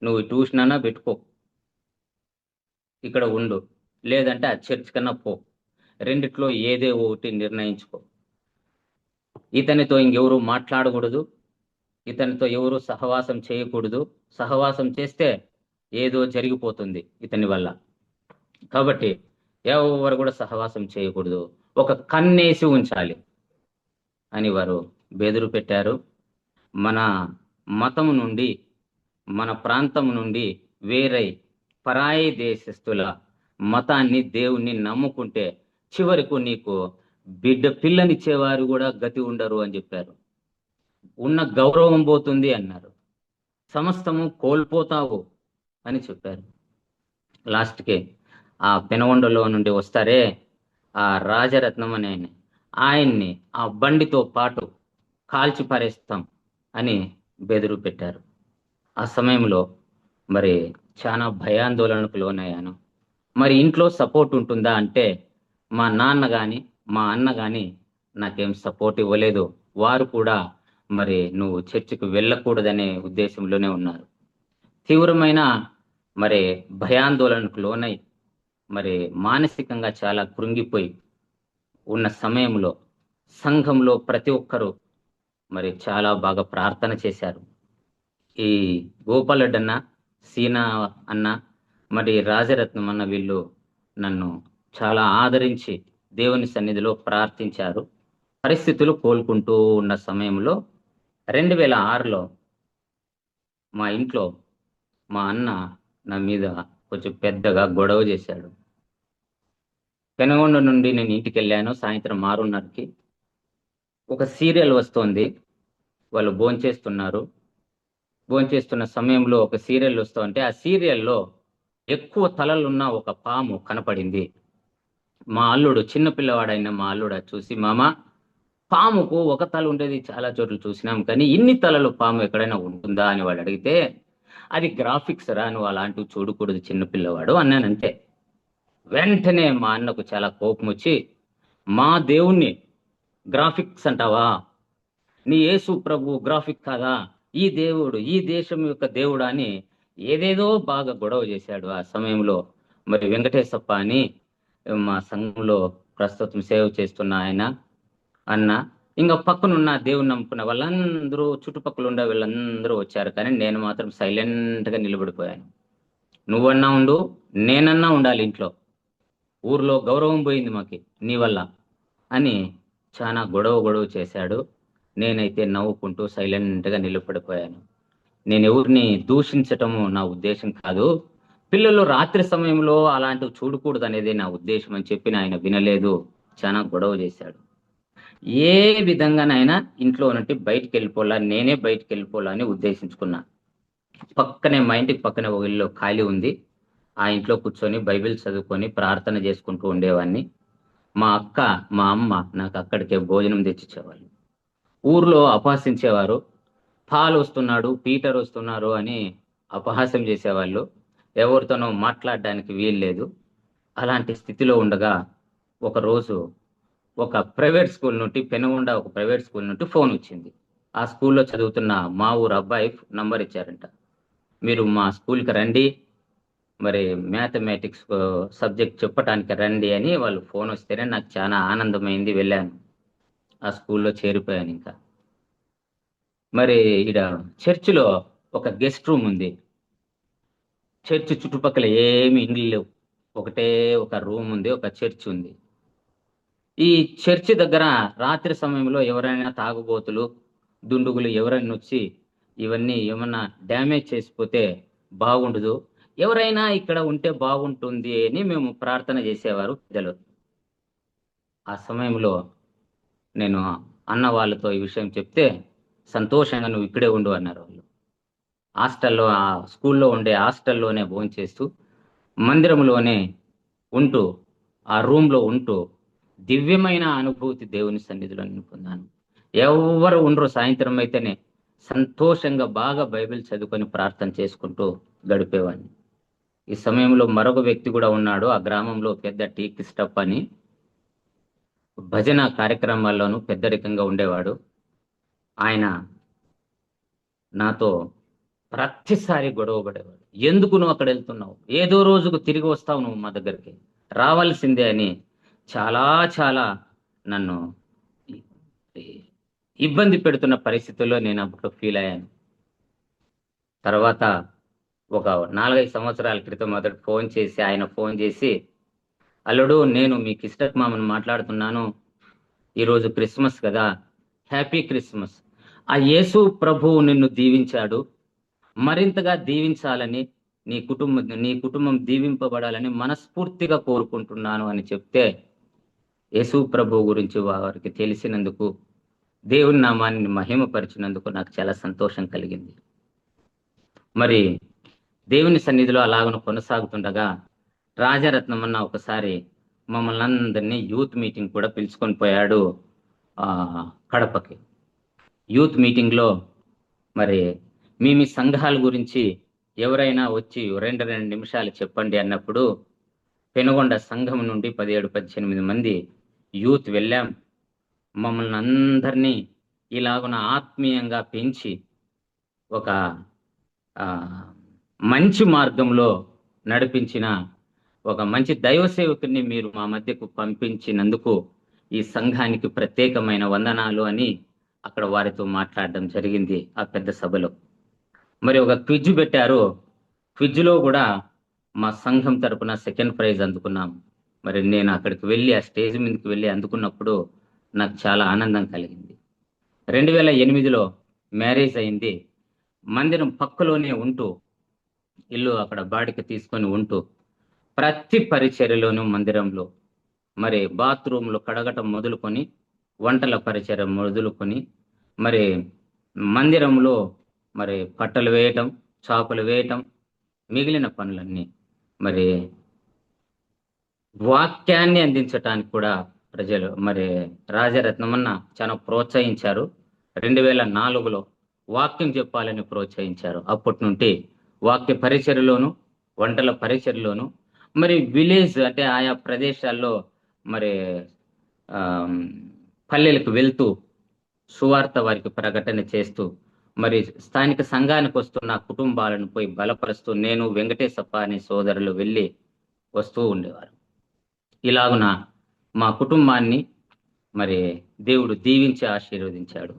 నువ్వు ట్యూషన్ అన్నా పెట్టుకో, ఇక్కడ ఉండు, లేదంటే ఆ చర్చ్ కన్నా పో, రెండిట్లో ఏదే ఒకటి నిర్ణయించుకో. ఇతనితో ఇంకెవరు మాట్లాడకూడదు, ఇతనితో ఎవరు సహవాసం చేయకూడదు. సహవాసం చేస్తే ఏదో జరిగిపోతుంది ఇతని వల్ల. కాబట్టి ఎవరు కూడా సహవాసం చేయకూడదు, ఒక కన్నేసి ఉంచాలి అని వారు బెదురు పెట్టారు. మన మతము నుండి, మన ప్రాంతం నుండి వేరై పరాయి దేశస్తుల మతాన్ని, దేవుణ్ణి నమ్ముకుంటే చివరకు నీకు పిల్లనిచ్చేవారు కూడా గతి ఉండరు అని చెప్పారు. ఉన్న గౌరవం పోతుంది అన్నారు. సమస్తము కోల్పోతావు అని చెప్పారు. లాస్ట్కి ఆ పెనగొండలో నుండి వస్తారే ఆ రాజరత్నం అనే ఆయన్ని ఆ బండితో పాటు కాల్చి పారేస్తాం అని బెదురు పెట్టారు. ఆ సమయంలో మరి చాలా భయాందోళనకు లోనయ్యాను. మరి ఇంట్లో సపోర్ట్ ఉంటుందా అంటే మా నాన్న కానీ మా అన్న కానీ నాకేం సపోర్ట్ ఇవ్వలేదు. వారు కూడా మరి నువ్వు చర్చికి వెళ్ళకూడదనే ఉద్దేశంలోనే ఉన్నారు. తీవ్రమైన మరి భయాందోళనకు లోనై మరి మానసికంగా చాలా కృంగిపోయి ఉన్న సమయంలో సంఘంలో ప్రతి ఒక్కరూ మరి చాలా బాగా ప్రార్థన చేశారు. ఈ గోపాలరెడ్డి అన్న, సీనా అన్న, మరి రాజరత్నం అన్న వీళ్ళు నన్ను చాలా ఆదరించి దేవుని సన్నిధిలో ప్రార్థించారు. పరిస్థితులు కోలుకుంటూ ఉన్న సమయంలో 2006లో మా ఇంట్లో మా అన్న నా మీద కొంచెం పెద్దగా గొడవ చేశాడు. పెనగొండ నుండి నేను ఇంటికి వెళ్ళాను సాయంత్రం 6:30కి. ఒక సీరియల్ వస్తోంది, వాళ్ళు భోంచేస్తున్న సమయంలో ఒక సీరియల్ వస్తుంటే ఆ సీరియల్లో ఎక్కువ తలలున్న ఒక పాము కనపడింది. మా అల్లుడు, చిన్న పిల్లవాడైన మా అల్లుడు చూసి, మామ, పాముకు ఒక తల ఉండేది చాలా చోట్ల చూసినాం, కానీ ఇన్ని తలలు పాము ఎక్కడైనా ఉంటుందా అని వాడు అడిగితే, అది గ్రాఫిక్స్ రా, నువ్వు అలాంటివి చూడకూడదు చిన్నపిల్లవాడు అన్నానంతే. వెంటనే మా అన్నకు చాలా కోపం వచ్చి, మా దేవుణ్ణి గ్రాఫిక్స్ అంటావా? నీ యేసు ప్రభు గ్రాఫిక్ కాదా? ఈ దేవుడు ఈ దేశం యొక్క దేవుడు అని ఏదేదో బాగా గొడవ చేశాడు. ఆ సమయంలో మరి వెంకటేశప్ప అని మా సంఘంలో ప్రస్తుతం సేవ చేస్తున్న ఆయన అన్న, ఇంకా పక్కనున్న దేవుని నమ్ముకున్న వాళ్ళందరూ, చుట్టుపక్కల ఉండే వీళ్ళందరూ వచ్చారు. కానీ నేను మాత్రం సైలెంట్గా నిలబడిపోయాను. నువ్వన్నా ఉండు, నేనన్నా ఉండాలి ఇంట్లో, ఊర్లో గౌరవం పోయింది మాకి నీ వల్ల అని చాలా గొడవ చేశాడు. నేనైతే నవ్వుకుంటూ సైలెంట్గా నిలబడిపోయాను. నేను ఎవరిని దూషించటము నా ఉద్దేశం కాదు, పిల్లలు రాత్రి సమయంలో అలాంటివి చూడకూడదు అనేది నా ఉద్దేశం అని చెప్పిన ఆయన వినలేదు, చాలా గొడవ చేశాడు. ఏ విధంగానైనా ఇంట్లో నుండి బయటికి వెళ్ళిపోలా, నేనే బయటికి వెళ్ళిపోలా అని ఉద్దేశించుకున్నా. పక్కనే మా ఇంటికి పక్కనే ఒక ఇల్లు ఖాళీ ఉంది, ఆ ఇంట్లో కూర్చొని బైబిల్ చదువుకొని ప్రార్థన చేసుకుంటూ ఉండేవాడిని. మా అక్క, మా అమ్మ నాకు అక్కడికే భోజనం తెచ్చిచ్చేవాళ్ళు. ఊర్లో అపహసించేవారు, పాలు వస్తున్నాడు, పీటర్ వస్తున్నారు అని అపహాస్యం చేసేవాళ్ళు. ఎవరితోనో మాట్లాడడానికి వీల్లేదు. అలాంటి స్థితిలో ఉండగా ఒకరోజు ఒక ప్రైవేట్ స్కూల్ నుండి, పెనుగొండ ఒక ప్రైవేట్ స్కూల్ నుండి ఫోన్ వచ్చింది. ఆ స్కూల్లో చదువుతున్న మా ఊరు అబ్బాయి నంబర్ ఇచ్చారంట, మీరు మా స్కూల్కి రండి, మరి మ్యాథమెటిక్స్ సబ్జెక్ట్ చెప్పటానికి రండి అని వాళ్ళు ఫోన్ వస్తేనే నాకు చాలా ఆనందమైంది. వెళ్ళాను, ఆ స్కూల్లో చేరిపోయాను. ఇంకా మరి ఇక్కడ చర్చిలో ఒక గెస్ట్ రూమ్ ఉంది. చర్చి చుట్టుపక్కల ఏమి ఇండ్లు లేవు, ఒకటే ఒక రూమ్ ఉంది, ఒక చర్చ్ ఉంది. ఈ చర్చి దగ్గర రాత్రి సమయంలో ఎవరైనా తాగుబోతులు, దుండుగులు ఎవరైనా వచ్చి ఇవన్నీ ఏమన్నా డ్యామేజ్ చేసిపోతే బాగుండదు, ఎవరైనా ఇక్కడ ఉంటే బాగుంటుంది అని మేము ప్రార్థన చేసేవారు పెద్దలు. ఆ సమయంలో నేను అన్న వాళ్ళతో ఈ విషయం చెప్తే, సంతోషంగా నువ్వు ఇక్కడే ఉండు అన్నారు వాళ్ళు. హాస్టల్లో, ఆ స్కూల్లో ఉండే హాస్టల్లోనే భోంచేస్తూ, మందిరంలోనే ఉంటూ, ఆ రూమ్లో ఉంటూ దివ్యమైన అనుభూతి దేవుని సన్నిధిలో నేను పొందాను. ఎవరు ఉండరు, సాయంత్రం అయితేనే సంతోషంగా బాగా బైబిల్ చదువుకొని ప్రార్థన చేసుకుంటూ గడిపేవాడిని. ఈ సమయంలో మరొక వ్యక్తి కూడా ఉన్నాడు, ఆ గ్రామంలో పెద్ద టీ కిస్టప్ అని. భజన కార్యక్రమాల్లోనూ పెద్దరికంగా ఉండేవాడు. ఆయన నాతో ప్రతిసారి గొడవ పడేవాడు. ఎందుకు నువ్వు అక్కడ వెళ్తున్నావు, ఏదో రోజుకు తిరిగి వస్తావు నువ్వు మా దగ్గరికి, రావాల్సిందే అని చాలా చాలా నన్ను ఇబ్బంది పెడుతున్న పరిస్థితుల్లో నేను అప్పుడు ఫీల్ అయ్యాను. తర్వాత ఒక 4-5 సంవత్సరాల క్రితం మొదటి ఆయన ఫోన్ చేసి, అల్లుడు నేను మీ కిస్టక్ మామను మాట్లాడుతున్నాను, ఈరోజు క్రిస్మస్ కదా, హ్యాపీ క్రిస్మస్. ఆ యేసు ప్రభువు నిన్ను దీవించాడు, మరింతగా దీవించాలని, నీ కుటుంబం దీవింపబడాలని మనస్ఫూర్తిగా కోరుకుంటున్నాను అని చెప్తే, యేసు ప్రభువు గురించి వారికి తెలిసినందుకు, దేవుని నామాన్ని మహిమపరిచినందుకు నాకు చాలా సంతోషం కలిగింది. మరి దేవుని సన్నిధిలో అలాగను కొనసాగుతుండగా రాజరత్నమన్న ఒకసారి మమ్మల్ని అందరినీ యూత్ మీటింగ్ కూడా పిలుచుకొని పోయాడు కడపకి. యూత్ మీటింగ్లో మరి మీ సంఘాల గురించి ఎవరైనా వచ్చి 2 నిమిషాలు చెప్పండి అన్నప్పుడు పెనుగొండ సంఘం నుండి 17-18 మంది యూత్ వెళ్ళాం. మమ్మల్ని అందరినీ ఇలాగున ఆత్మీయంగా పెంచి ఒక మంచి మార్గంలో నడిపించిన ఒక మంచి దైవ సేవకుని మీరు మా మధ్యకు పంపించినందుకు ఈ సంఘానికి ప్రత్యేకమైన వందనాలు అని అక్కడ వారితో మాట్లాడడం జరిగింది ఆ పెద్ద సభలో. మరి ఒక క్విజ్ పెట్టారు. క్విజ్లో కూడా మా సంఘం తరపున 2nd ప్రైజ్ అందుకున్నాం. మరి నేను అక్కడికి వెళ్ళి ఆ స్టేజ్ మీదకి వెళ్ళి అందుకున్నప్పుడు నాకు చాలా ఆనందం కలిగింది. 2008లో మ్యారేజ్ అయింది. మందిరం పక్కలోనే ఉంటూ, ఇల్లు అక్కడ బాడికి తీసుకొని ఉంటూ, ప్రతి పరిచర్యలోనూ మందిరంలో మరి బాత్రూంలో కడగటం మొదలుకొని, వంటల పరిచర్య మొదలుకొని, మరి మందిరంలో మరి పట్టలు వేయటం, చాపలు వేయటం, మిగిలిన పనులన్నీ మరి వాక్యాన్ని అందించటానికి కూడా ప్రజలు మరి రాజరత్నమన్న చాలా ప్రోత్సహించారు. 2004లో వాక్యం చెప్పాలని ప్రోత్సహించారు. అప్పటి నుండి వాక్య పరిచర్యలోను, వంటల పరిచర్యలోను, మరి విలేజ్ అంటే ఆయా ప్రదేశాల్లో మరి పల్లెలకు వెళ్తూ సువార్త వారికి ప్రకటన చేస్తూ, మరి స్థానిక సంఘానికి వస్తున్న కుటుంబాలను పోయి బలపరుస్తూ నేను వెంకటేశప్ప అనే సోదరులు వెళ్ళి వస్తూ ఉండేవారు. ఇలాగున మా కుటుంబాన్ని మరి దేవుడు దీవించి ఆశీర్వదించాడు.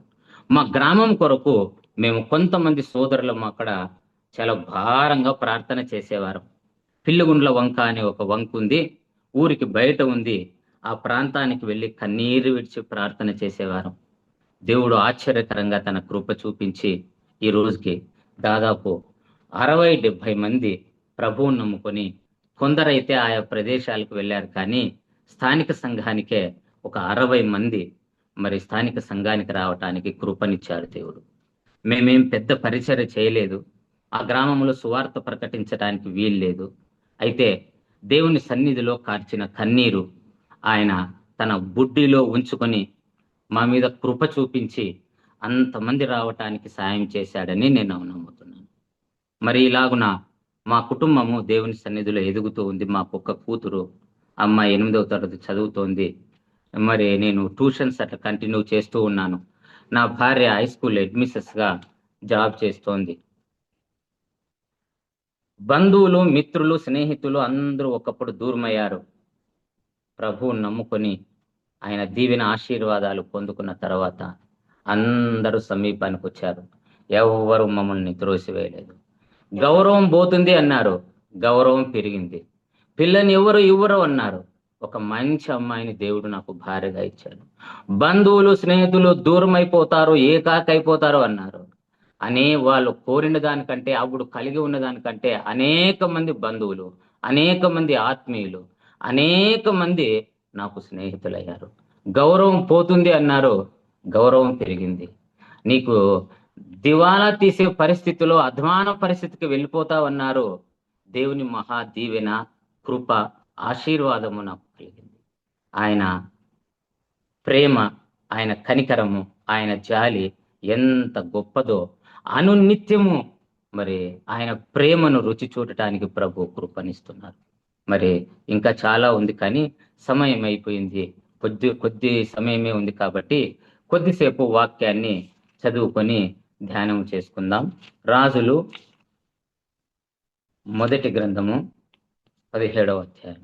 మా గ్రామం కొరకు మేము కొంతమంది సోదరులం అక్కడ చాలా భారంగా ప్రార్థన చేసేవారు. పిల్లిగుండ్ల వంక అనే ఒక వంక ఉంది, ఊరికి బయట ఉంది. ఆ ప్రాంతానికి వెళ్ళి కన్నీరు విడిచి ప్రార్థన చేసేవారు. దేవుడు ఆశ్చర్యకరంగా తన కృప చూపించి ఈ రోజుకి దాదాపు 60-70 మంది ప్రభువుని నమ్ముకొని, కొందరైతే ఆయా ప్రదేశాలకు వెళ్ళారు. కానీ స్థానిక సంఘానికే ఒక 60 మంది మరి స్థానిక సంఘానికి రావటానికి కృపనిచ్చాడు దేవుడు. మేమేం పెద్ద పరిచర్య చేయలేదు, ఆ గ్రామంలో సువార్త ప్రకటించడానికి వీల్లేదు. అయితే దేవుని సన్నిధిలో కార్చిన కన్నీరు ఆయన తన బుడ్డిలో ఉంచుకొని మా మీద కృప చూపించి అంతమంది రావటానికి సాయం చేశాడని నేను నమ్ముతున్నాను. మరి ఇలాగున మా కుటుంబము దేవుని సన్నిధిలో ఎదుగుతూ ఉంది. మాకు ఒక కూతురు, అమ్మాయి 8వ తరగతి చదువుతోంది. మరి నేను ట్యూషన్స్ అట్లా కంటిన్యూ చేస్తూ ఉన్నాను. నా భార్య హై స్కూల్ అడ్మినిస్ట్రేటర్గా జాబ్ చేస్తోంది. బంధువులు, మిత్రులు, స్నేహితులు అందరూ ఒకప్పుడు దూరమయ్యారు. ప్రభువుని నమ్ముకొని ఆయన దీవెన ఆశీర్వాదాలు పొందుకున్న తర్వాత అందరూ సమీపానికి వచ్చారు. ఎవరు మమ్మల్ని త్రోసివేయలేదు. గౌరవం పోతుంది అన్నారు, గౌరవం పెరిగింది. పిల్లని ఎవరు ఇవ్వరు అన్నారు, ఒక మంచి అమ్మాయిని దేవుడు నాకు భార్యగా ఇచ్చాడు. బంధువులు, స్నేహితులు దూరం అయిపోతారు, ఏకాకైపోతారు అన్నారు. వాళ్ళు కోరిన దానికంటే, అప్పుడు కలిగి ఉన్న దానికంటే అనేక మంది బంధువులు, అనేక మంది ఆత్మీయులు, అనేక మంది నాకు స్నేహితులయ్యారు. గౌరవం పోతుంది అన్నారు, గౌరవం పెరిగింది. నీకు దివాలా తీసే పరిస్థితిలో అధ్వాన పరిస్థితికి వెళ్ళిపోతావన్నారు. దేవుని మహా దీవెన, కృప, ఆశీర్వాదము నాకు కలిగింది. ఆయన ప్రేమ, ఆయన కనికరము, ఆయన జాలి ఎంత గొప్పదో అనునిత్యము మరి ఆయన ప్రేమను రుచి చూడటానికి ప్రభు కృపనిస్తున్నారు. మరి ఇంకా చాలా ఉంది, కానీ సమయం అయిపోయింది. కొద్ది సమయమే ఉంది కాబట్టి కొద్దిసేపు వాక్యాన్ని చదువుకొని ధ్యానం చేసుకుందాం. రాజులు మొదటి గ్రంథము 17వ అధ్యాయం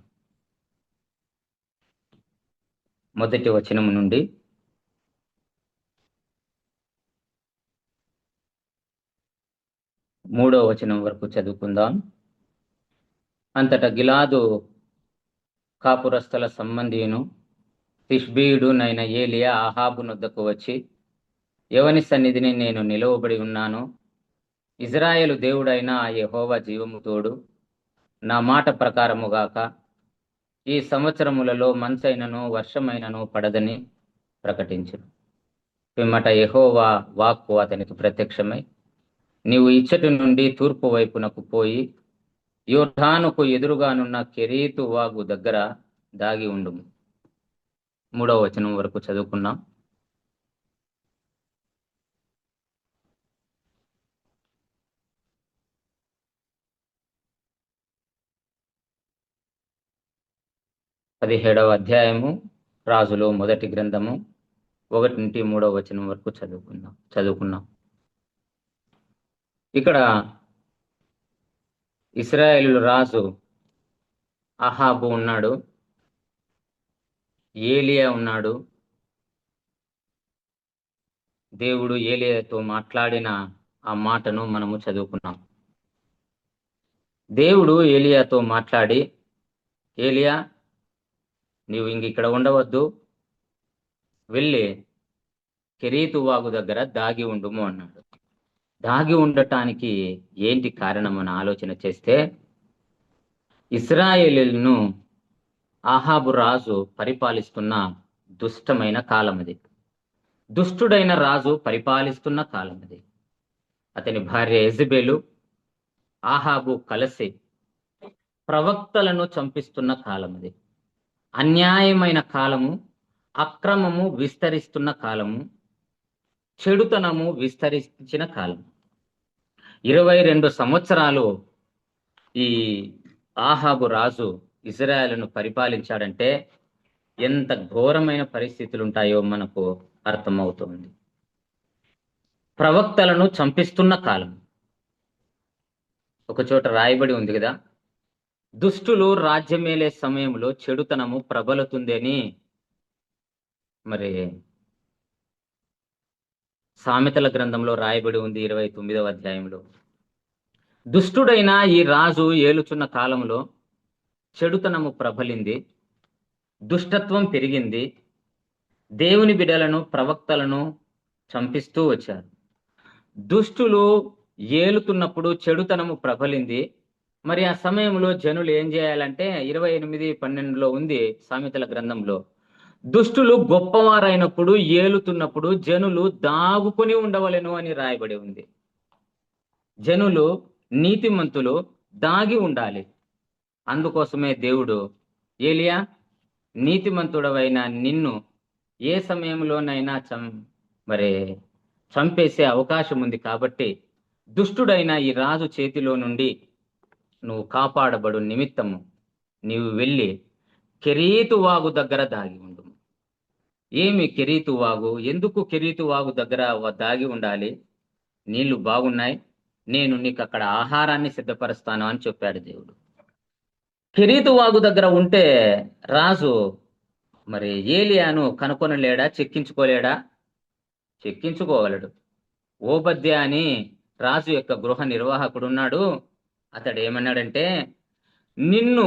మొదటి వచనం నుండి 3వ వచనం వరకు చదువుకుందాం. అంతటా గిలాదు కాపురస్థల సంబంధియును తిష్బీయుడు నైన ఏలియా ఆహాబు నొద్దకు వచ్చి, ఎవని సన్నిధిని నేను నిలవబడి ఉన్నాను, ఇజ్రాయేలు దేవుడైన ఆ యెహోవా జీవము తోడు, నా మాట ప్రకారముగాక ఈ సంవత్సరములలో మంచైనను వర్షమైనను పడదని ప్రకటించును. పిమ్మట యెహోవా వాక్కు అతనికి ప్రత్యక్షమై, నీవు ఇచ్చటి నుండి తూర్పు వైపునకు పోయి యోర్దానుకు ఎదురుగానున్న కెరీతు వాగు దగ్గర దాగి ఉండుము. 3వ వచనం వరకు చదువుకున్నాం. పదిహేడవ అధ్యాయము రాజులు మొదటి గ్రంథము 1 నుండి 3వ వచనం వరకు చదువుకున్నాం. ఇక్కడ ఇశ్రాయేలు రాజు అహాబు ఉన్నాడు, ఏలియా ఉన్నాడు. దేవుడు ఏలియాతో మాట్లాడిన ఆ మాటను మనము చదువుకున్నాం. దేవుడు ఏలియాతో మాట్లాడి, ఏలియా నీవు ఇక్కడ ఉండవద్దు, వెళ్ళి కెరీతు వాగు దగ్గర దాగి ఉండుము అన్నాడు. దాగి ఉండటానికి ఏంటి కారణం అని ఆలోచన చేస్తే, ఇశ్రాయేలును ఆహాబు రాజు పరిపాలిస్తున్న దుష్టమైన కాలం అది. దుష్టుడైన రాజు పరిపాలిస్తున్న కాలం అది. అతని భార్య యెజబెలు ఆహాబు కలిసి ప్రవక్తలను చంపిస్తున్న కాలం అది. అన్యాయమైన కాలము, అక్రమము విస్తరిస్తున్న కాలము, చెడుతనము విస్తరించిన కాలం. 22 సంవత్సరాలు ఈ ఆహాబు రాజు ఇజ్రాయేలును పరిపాలించాడంటే ఎంత ఘోరమైన పరిస్థితులు ఉంటాయో మనకు అర్థమవుతుంది. ప్రవక్తలను చంపిస్తున్న కాలం. ఒక చోట రాయబడి ఉంది కదా, దుష్టులు రాజ్యమేలే సమయంలో చెడుతనము ప్రబలుతుందని. మరి సామెతల గ్రంథంలో రాయబడి ఉంది 29వ అధ్యాయంలో. దుష్టుడైన ఈ రాజు ఏలుచున్న కాలంలో చెడుతనము ప్రబలింది, దుష్టత్వం పెరిగింది, దేవుని బిడ్డలను ప్రవక్తలను చంపిస్తూ వచ్చారు. దుష్టులు ఏలుతున్నప్పుడు చెడుతనము ప్రబలింది. మరి ఆ సమయంలో జనులు ఏం చేయాలంటే 28:12లో ఉంది సామెతల గ్రంథంలో, దుష్టులు గొప్పవారైనప్పుడు ఏలుతున్నప్పుడు జనులు దాగుకొని ఉండవలెను అని రాయబడి ఉంది. జనులు నీతిమంతులు దాగి ఉండాలి. అందుకోసమే దేవుడు, ఏలియా నీతిమంతుడవైన నిన్ను ఏ సమయంలోనైనా చంపేసే అవకాశం ఉంది కాబట్టి దుష్టుడైన ఈ రాజు చేతిలో నుండి నువ్వు కాపాడబడు నిమిత్తము నీవు వెళ్ళి కెరీతు వాగు దగ్గర దాగి ఉండు. ఏమి కెరీతు వాగు? ఎందుకు కెరీతు వాగు దగ్గర దాగి ఉండాలి? నీళ్లు బాగున్నాయి, నేను నీకు అక్కడ ఆహారాన్ని సిద్ధపరుస్తాను అని చెప్పాడు దేవుడు. కెరీతు వాగు దగ్గర ఉంటే రాజు మరి ఏలియాను కనుకొనలేడా? చెక్కించుకోలేడా? చెక్కించుకోగలడు. ఓబద్యా అని రాజు యొక్క గృహ నిర్వాహకుడు ఉన్నాడు. అతడు ఏమన్నాడంటే, నిన్ను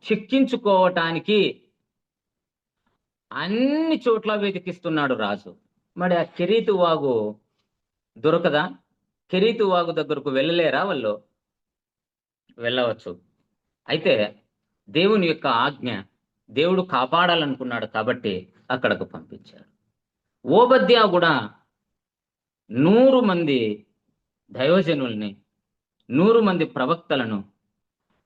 చెక్కించుకోవటానికి అన్ని చోట్ల వెతికిస్తున్నాడు రాజు. మరి ఆ కెరీతు వాగు దొరకదా? కెరీతు వాగు దగ్గరకు వెళ్ళలేరా వాళ్ళు? వెళ్ళవచ్చు. అయితే దేవుని యొక్క ఆజ్ఞ, దేవుడు కాపాడాలనుకున్నాడు కాబట్టి అక్కడకు పంపించాడు. ఓబద్యా కూడా 100 మంది దైవజనుల్ని, 100 మంది ప్రవక్తలను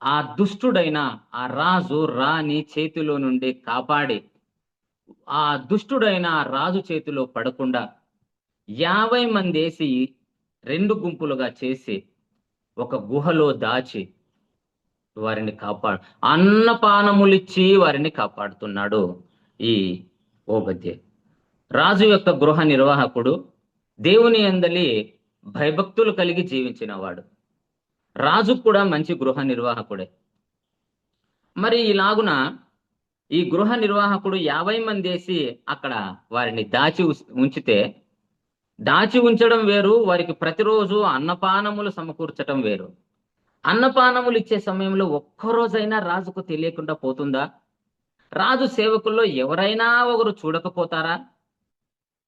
ఆ దుష్టుడైన ఆ రాజు రాణి చేతిలో నుండి కాపాడి, ఆ దుష్టుడైన రాజు చేతిలో పడకుండా 50 మంది వేసి 2 గుంపులుగా చేసి ఒక గుహలో దాచి వారిని అన్నపానములిచ్చి వారిని కాపాడుతున్నాడు ఈ ఓబద్యే. రాజు యొక్క గృహ నిర్వాహకుడు, దేవుని యందలి భయభక్తులు కలిగి జీవించిన వాడు. రాజు కూడా మంచి గృహ నిర్వాహకుడే. మరి ఇలాగున ఈ గృహ నిర్వాహకుడు 50 మంది వేసి అక్కడ వారిని ఉంచితే, దాచి ఉంచడం వేరు, వారికి ప్రతిరోజు అన్నపానములు సమకూర్చడం వేరు. అన్నపానములు ఇచ్చే సమయంలో ఒక్కరోజైనా రాజుకు తెలియకుండా పోతుందా? రాజు సేవకుల్లో ఎవరైనా ఒకరు చూడకపోతారా?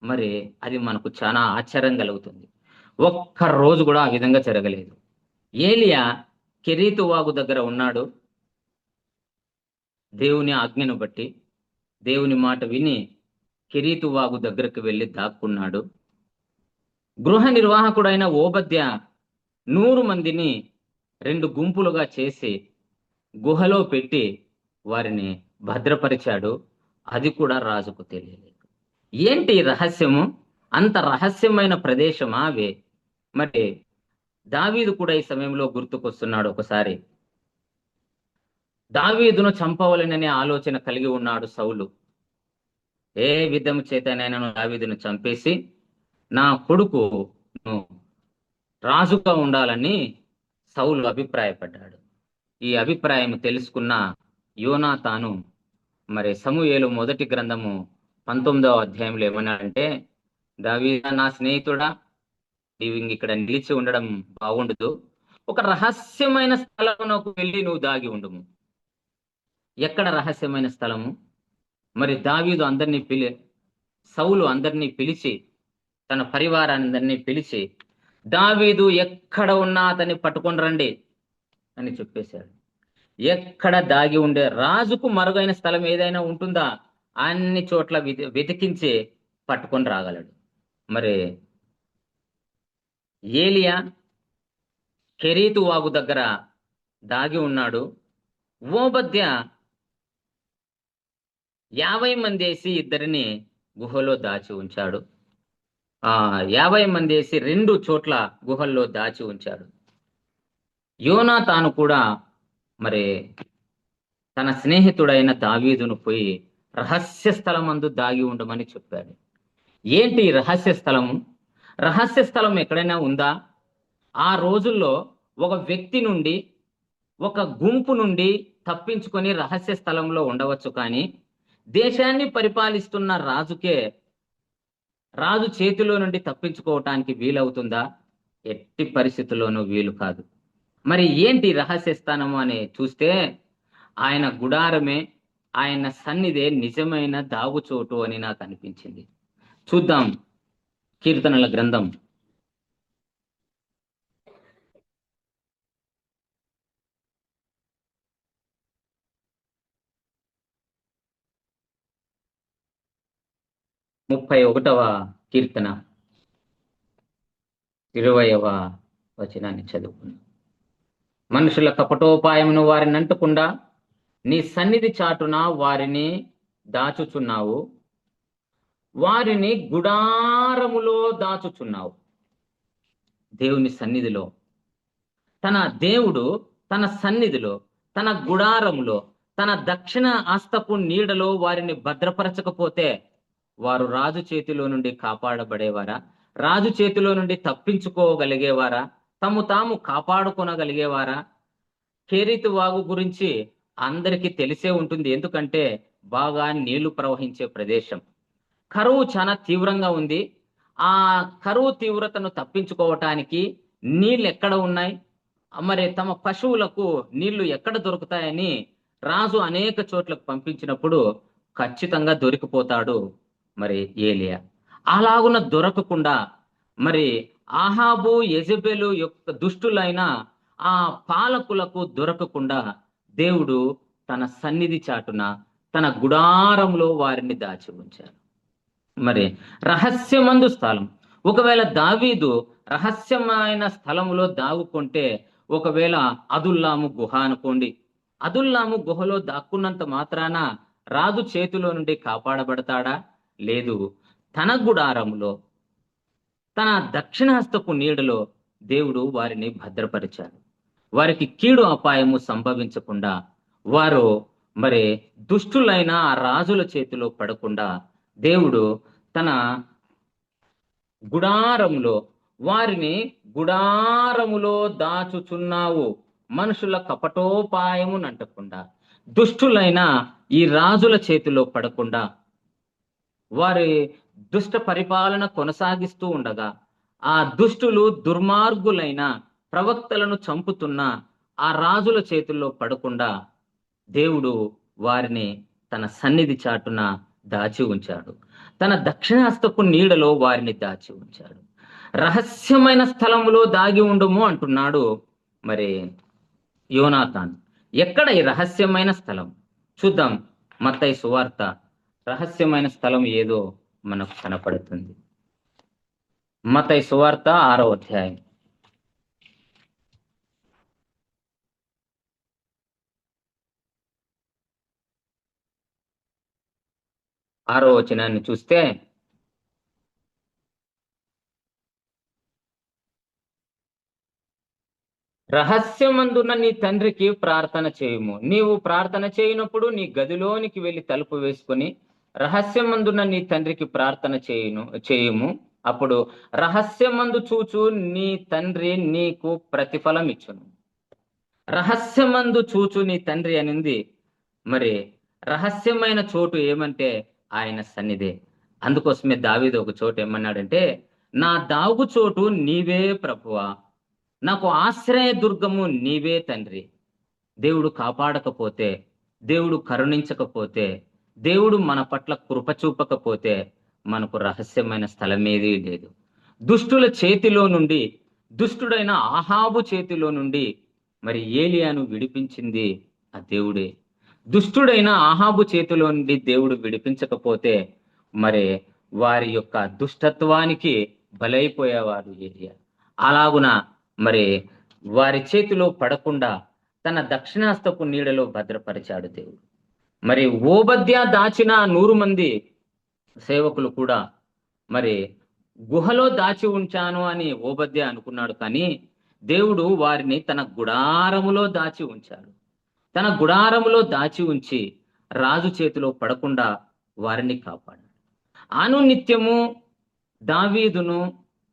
మరి అది మనకు చాలా ఆశ్చర్యం కలుగుతుంది. ఒక్క రోజు కూడా ఆ విధంగా జరగలేదు. ఏలియా కెరీతు వాగు దగ్గర ఉన్నాడు. దేవుని ఆజ్ఞను బట్టి, దేవుని మాట విని కెరీతు వాగు దగ్గరకు వెళ్ళి దాక్కున్నాడు. గృహ నిర్వాహకుడైన ఓబద్య 100 మందిని 2 గుంపులుగా చేసి గుహలో పెట్టి వారిని భద్రపరిచాడు. అది కూడా రాజుకు తెలియలేదు. ఏంటి రహస్యము? అంత రహస్యమైన ప్రదేశమా అవే? మరి దావీదు కూడా ఈ సమయంలో గుర్తుకొస్తున్నాడు. ఒకసారి దావీదును చంపవలననే ఆలోచన కలిగి ఉన్నాడు సౌలు. ఏ విధము చేతనైనా దావీదును చంపేసి నా కొడుకు రాజుగా ఉండాలని సౌలు అభిప్రాయపడ్డాడు. ఈ అభిప్రాయం తెలుసుకున్న యోనాతాను మరి సమూయేలు 1 గ్రంథము 19వ అధ్యాయంలో ఏమన్నాడంటే, దావీదా నా స్నేహితుడా, నీవు ఇక్కడ నిలిచి ఉండడం బాగుండదు, ఒక రహస్యమైన స్థలమునకు వెళ్ళి నువ్వు దాగి ఉండుము. ఎక్కడ రహస్యమైన స్థలము? మరి దావీదు సౌలు అందరినీ పిలిచి, తన పరివారాన్ని పిలిచి, దావీదు ఎక్కడ ఉన్నా అతన్ని పట్టుకొని రండి అని చెప్పేశాడు. ఎక్కడ దాగి ఉండే రాజుకు మరుగైన స్థలం ఏదైనా ఉంటుందా? అన్ని చోట్ల వెతికించి పట్టుకొని రాగలడు. మరి ఏలియా కెరీతు వాగు దగ్గర దాగి ఉన్నాడు. ఓబద్య 50 మంది వేసి ఇద్దరిని గుహలో దాచి ఉంచాడు. 50 మంది వేసి 2 చోట్ల గుహల్లో దాచి ఉంచాడు. యోనాతాను కూడా మరి తన స్నేహితుడైన దావీదును పోయి రహస్య స్థలమందు దాగి ఉండమని చెప్పాడు. ఏంటి రహస్య స్థలము? రహస్య స్థలం ఎక్కడైనా ఉందా? ఆ రోజుల్లో ఒక వ్యక్తి నుండి, ఒక గుంపు నుండి తప్పించుకొని రహస్య స్థలంలో ఉండవచ్చు, కానీ దేశాన్ని పరిపాలిస్తున్న రాజు చేతిలో నుండి తప్పించుకోవటానికి వీలవుతుందా? ఎట్టి పరిస్థితుల్లోనూ వీలు కాదు. మరి ఏంటి రహస్య స్థానము అని చూస్తే, ఆయన గుడారమే, ఆయన సన్నిధే నిజమైన దాగుచోటు అని నాకు అనిపించింది. చూద్దాం కీర్తనల గ్రంథం 31వ కీర్తన 20వ వచనాన్ని చదువుకున్నాం. మనుషుల కపటోపాయమును వారిని అంటకుండా నీ సన్నిధి చాటున వారిని దాచుచున్నావు, వారిని గుడారములో దాచుచున్నావు. దేవుని సన్నిధిలో, తన దేవుడు తన సన్నిధిలో, తన గుడారములో, తన దక్షిణ హస్తపు నీడలో వారిని భద్రపరచకపోతే వారు రాజు చేతిలో నుండి కాపాడబడేవారా? రాజు చేతిలో నుండి తప్పించుకోగలిగేవారా? తాము కాపాడుకోనగలిగేవారా? కెరీతు వాగు గురించి అందరికీ తెలిసే ఉంటుంది. ఎందుకంటే బాగా నీళ్లు ప్రవహించే ప్రదేశం. కరువు చాలా తీవ్రంగా ఉంది. ఆ కరువు తీవ్రతను తప్పించుకోవటానికి నీళ్ళు ఎక్కడ ఉన్నాయి, మరి తమ పశువులకు నీళ్లు ఎక్కడ దొరుకుతాయని రాజు అనేక చోట్లకు పంపించినప్పుడు ఖచ్చితంగా దొరికిపోతాడు మరి ఏలియా. అలాగున దొరకకుండా మరి ఆహాబు యెజెబెలు యొక్క దుష్టులైన ఆ పాలకులకు దొరకకుండా దేవుడు తన సన్నిధి చాటున తన గుడారంలో వారిని దాచి ఉంచారు. మరి రహస్యమందు స్థలం, ఒకవేళ దావీదు రహస్యమైన స్థలములో దాగుకుంటే, ఒకవేళ అదుల్లాము గుహ అనుకోండి, అదుల్లాము గుహలో దాక్కున్నంత మాత్రాన రాజు చేతిలో నుండి కాపాడబడతాడా? లేదు. తన గుడారములో, తన దక్షిణహస్తపు నీడలో దేవుడు వారిని భద్రపరిచాడు. వారికి కీడు అపాయము సంభవించకుండా, వారు మరి దుష్టులైన ఆ రాజుల చేతిలో పడకుండా దేవుడు తన గుడారములో వారిని గుడారములో దాచుచున్నావు, మనుషుల కపటోపాయము నంటకుండా, దుష్టులైన ఈ రాజుల చేతిలో పడకుండా, వారి దుష్ట పరిపాలన కొనసాగిస్తూ ఉండగా, ఆ దుష్టులు దుర్మార్గులైన ప్రవక్తలను చంపుతున్న ఆ రాజుల చేతుల్లో పడకుండా దేవుడు వారిని తన సన్నిధి చాటున దాచి ఉంచాడు. తన దక్షిణాస్తపు నీడలో వారిని దాచి ఉంచాడు. రహస్యమైన స్థలములో దాగి ఉండుము అంటున్నాడు మరి యోనాతాన్. ఎక్కడ ఈ రహస్యమైన స్థలం? చూద్దాం. మత్తయి సువార్త రహస్యమైన స్థలం ఏదో మనకు కనపడుతుంది. మత్తయి సువార్త 6వ అధ్యాయం. ఆరో వచనాన్ని చూస్తే, రహస్యమందున్న నీ తండ్రికి ప్రార్థన చేయుము. నీవు ప్రార్థన చేయనప్పుడు నీ గదిలోనికి వెళ్ళి తలుపు వేసుకొని రహస్యమందున్న నీ తండ్రికి ప్రార్థన చేయుము. అప్పుడు రహస్యమందు చూచు నీ తండ్రి నీకు ప్రతిఫలం ఇచ్చును. రహస్యమందు చూచు నీ తండ్రి అనింది. మరి రహస్యమైన చోటు ఏమంటే ఆయన సన్నిధే. అందుకోసమే దావీదు ఒక చోటు ఏమన్నాడంటే, నా దాగు చోటు నీవే ప్రభువా, నాకు ఆశ్రయ దుర్గము నీవే తండ్రి. దేవుడు కాపాడకపోతే, దేవుడు కరుణించకపోతే, దేవుడు మన పట్ల కృప చూపకపోతే మనకు రహస్యమైన స్థలమేదీ లేదు. దుష్టుల చేతిలో నుండి, దుష్టుడైన ఆహాబు చేతిలో నుండి మరి ఏలియాను విడిపించింది ఆ దేవుడే. దుష్టుడైన ఆహాబు చేతిలో నుండి దేవుడు విడిపించకపోతే మరి వారి యొక్క దుష్టత్వానికి బలైపోయేవాడు ఏలియా. అలాగున మరి వారి చేతిలో పడకుండా తన దక్షిణాస్తపు నీడలో భద్రపరిచాడు దేవుడు. మరి ఓబద్యా దాచిన 100 మంది సేవకులు కూడా మరి గుహలో దాచి ఉంచాను అని ఓబద్యా అనుకున్నాడు, కానీ దేవుడు వారిని తన గుడారములో దాచి ఉంచాడు. తన గుడారములో దాచి ఉంచి రాజు చేతిలో పడకుండా వారిని కాపాడాడు. అనునిత్యము దావీదును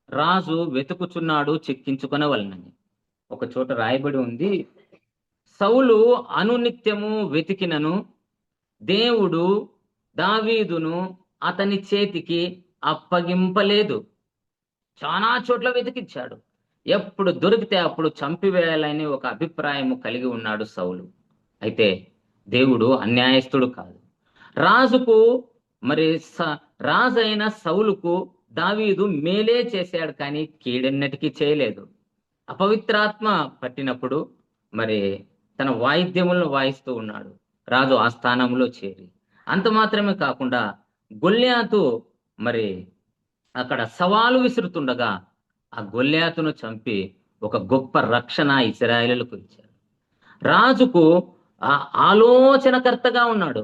రాజు వెతుకుచున్నాడు చిక్కించుకొనవలనని. ఒక చోట రాయబడి ఉంది, సౌలు అనునిత్యము వెతికినను దేవుడు దావీదును అతని చేతికి అప్పగింపలేదు. చాలా చోట్ల వెతికించాడు. ఎప్పుడు దొరికితే అప్పుడు చంపివేయాలని ఒక అభిప్రాయము కలిగి ఉన్నాడు సౌలు. అయితే దేవుడు అన్యాయస్తుడు కాదు. రాజుకు మరి రాజైన సౌలుకు దావీదు మేలే చేశాడు, కానీ కీడెన్నటికీ చేయలేదు. అపవిత్రాత్మ పట్టినప్పుడు మరి తన వాయిద్యములను వాయిస్తూ ఉన్నాడు రాజు ఆస్థానంలో చేరి. అంత మాత్రమే కాకుండా గొల్యాతు మరి అక్కడ సవాలు విసురుతుండగా ఆ గొల్యాతును చంపి ఒక గొప్ప రక్షణ ఇశ్రాయేలులకు ఇచ్చాడు. రాజుకు ఆ ఆలోచనకర్తగా ఉన్నాడు.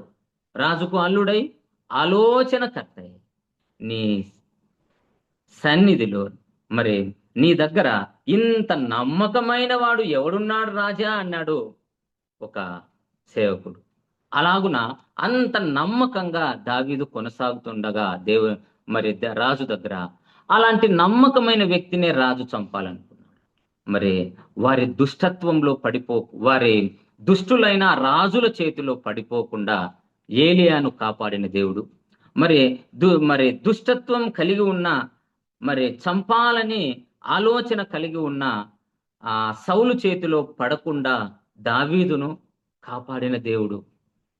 రాజుకు అల్లుడై ఆలోచనకర్త. నీ సన్నిధిలో మరి నీ దగ్గర ఇంత నమ్మకమైన వాడు ఎవడున్నాడు రాజా అన్నాడు ఒక సేవకుడు. అలాగున అంత నమ్మకంగా దావీదు కొనసాగుతుండగా మరి రాజు దగ్గర అలాంటి నమ్మకమైన వ్యక్తినే రాజు చంపాలనుకున్నాడు. మరి వారి దుష్టత్వంలో వారి దుష్టులైన రాజుల చేతిలో పడిపోకుండా ఏలియాను కాపాడిన దేవుడు, మరి దుష్టత్వం కలిగి ఉన్న మరి చంపాలని ఆలోచన కలిగి ఉన్న ఆ సౌలు చేతిలో పడకుండా దావీదును కాపాడిన దేవుడు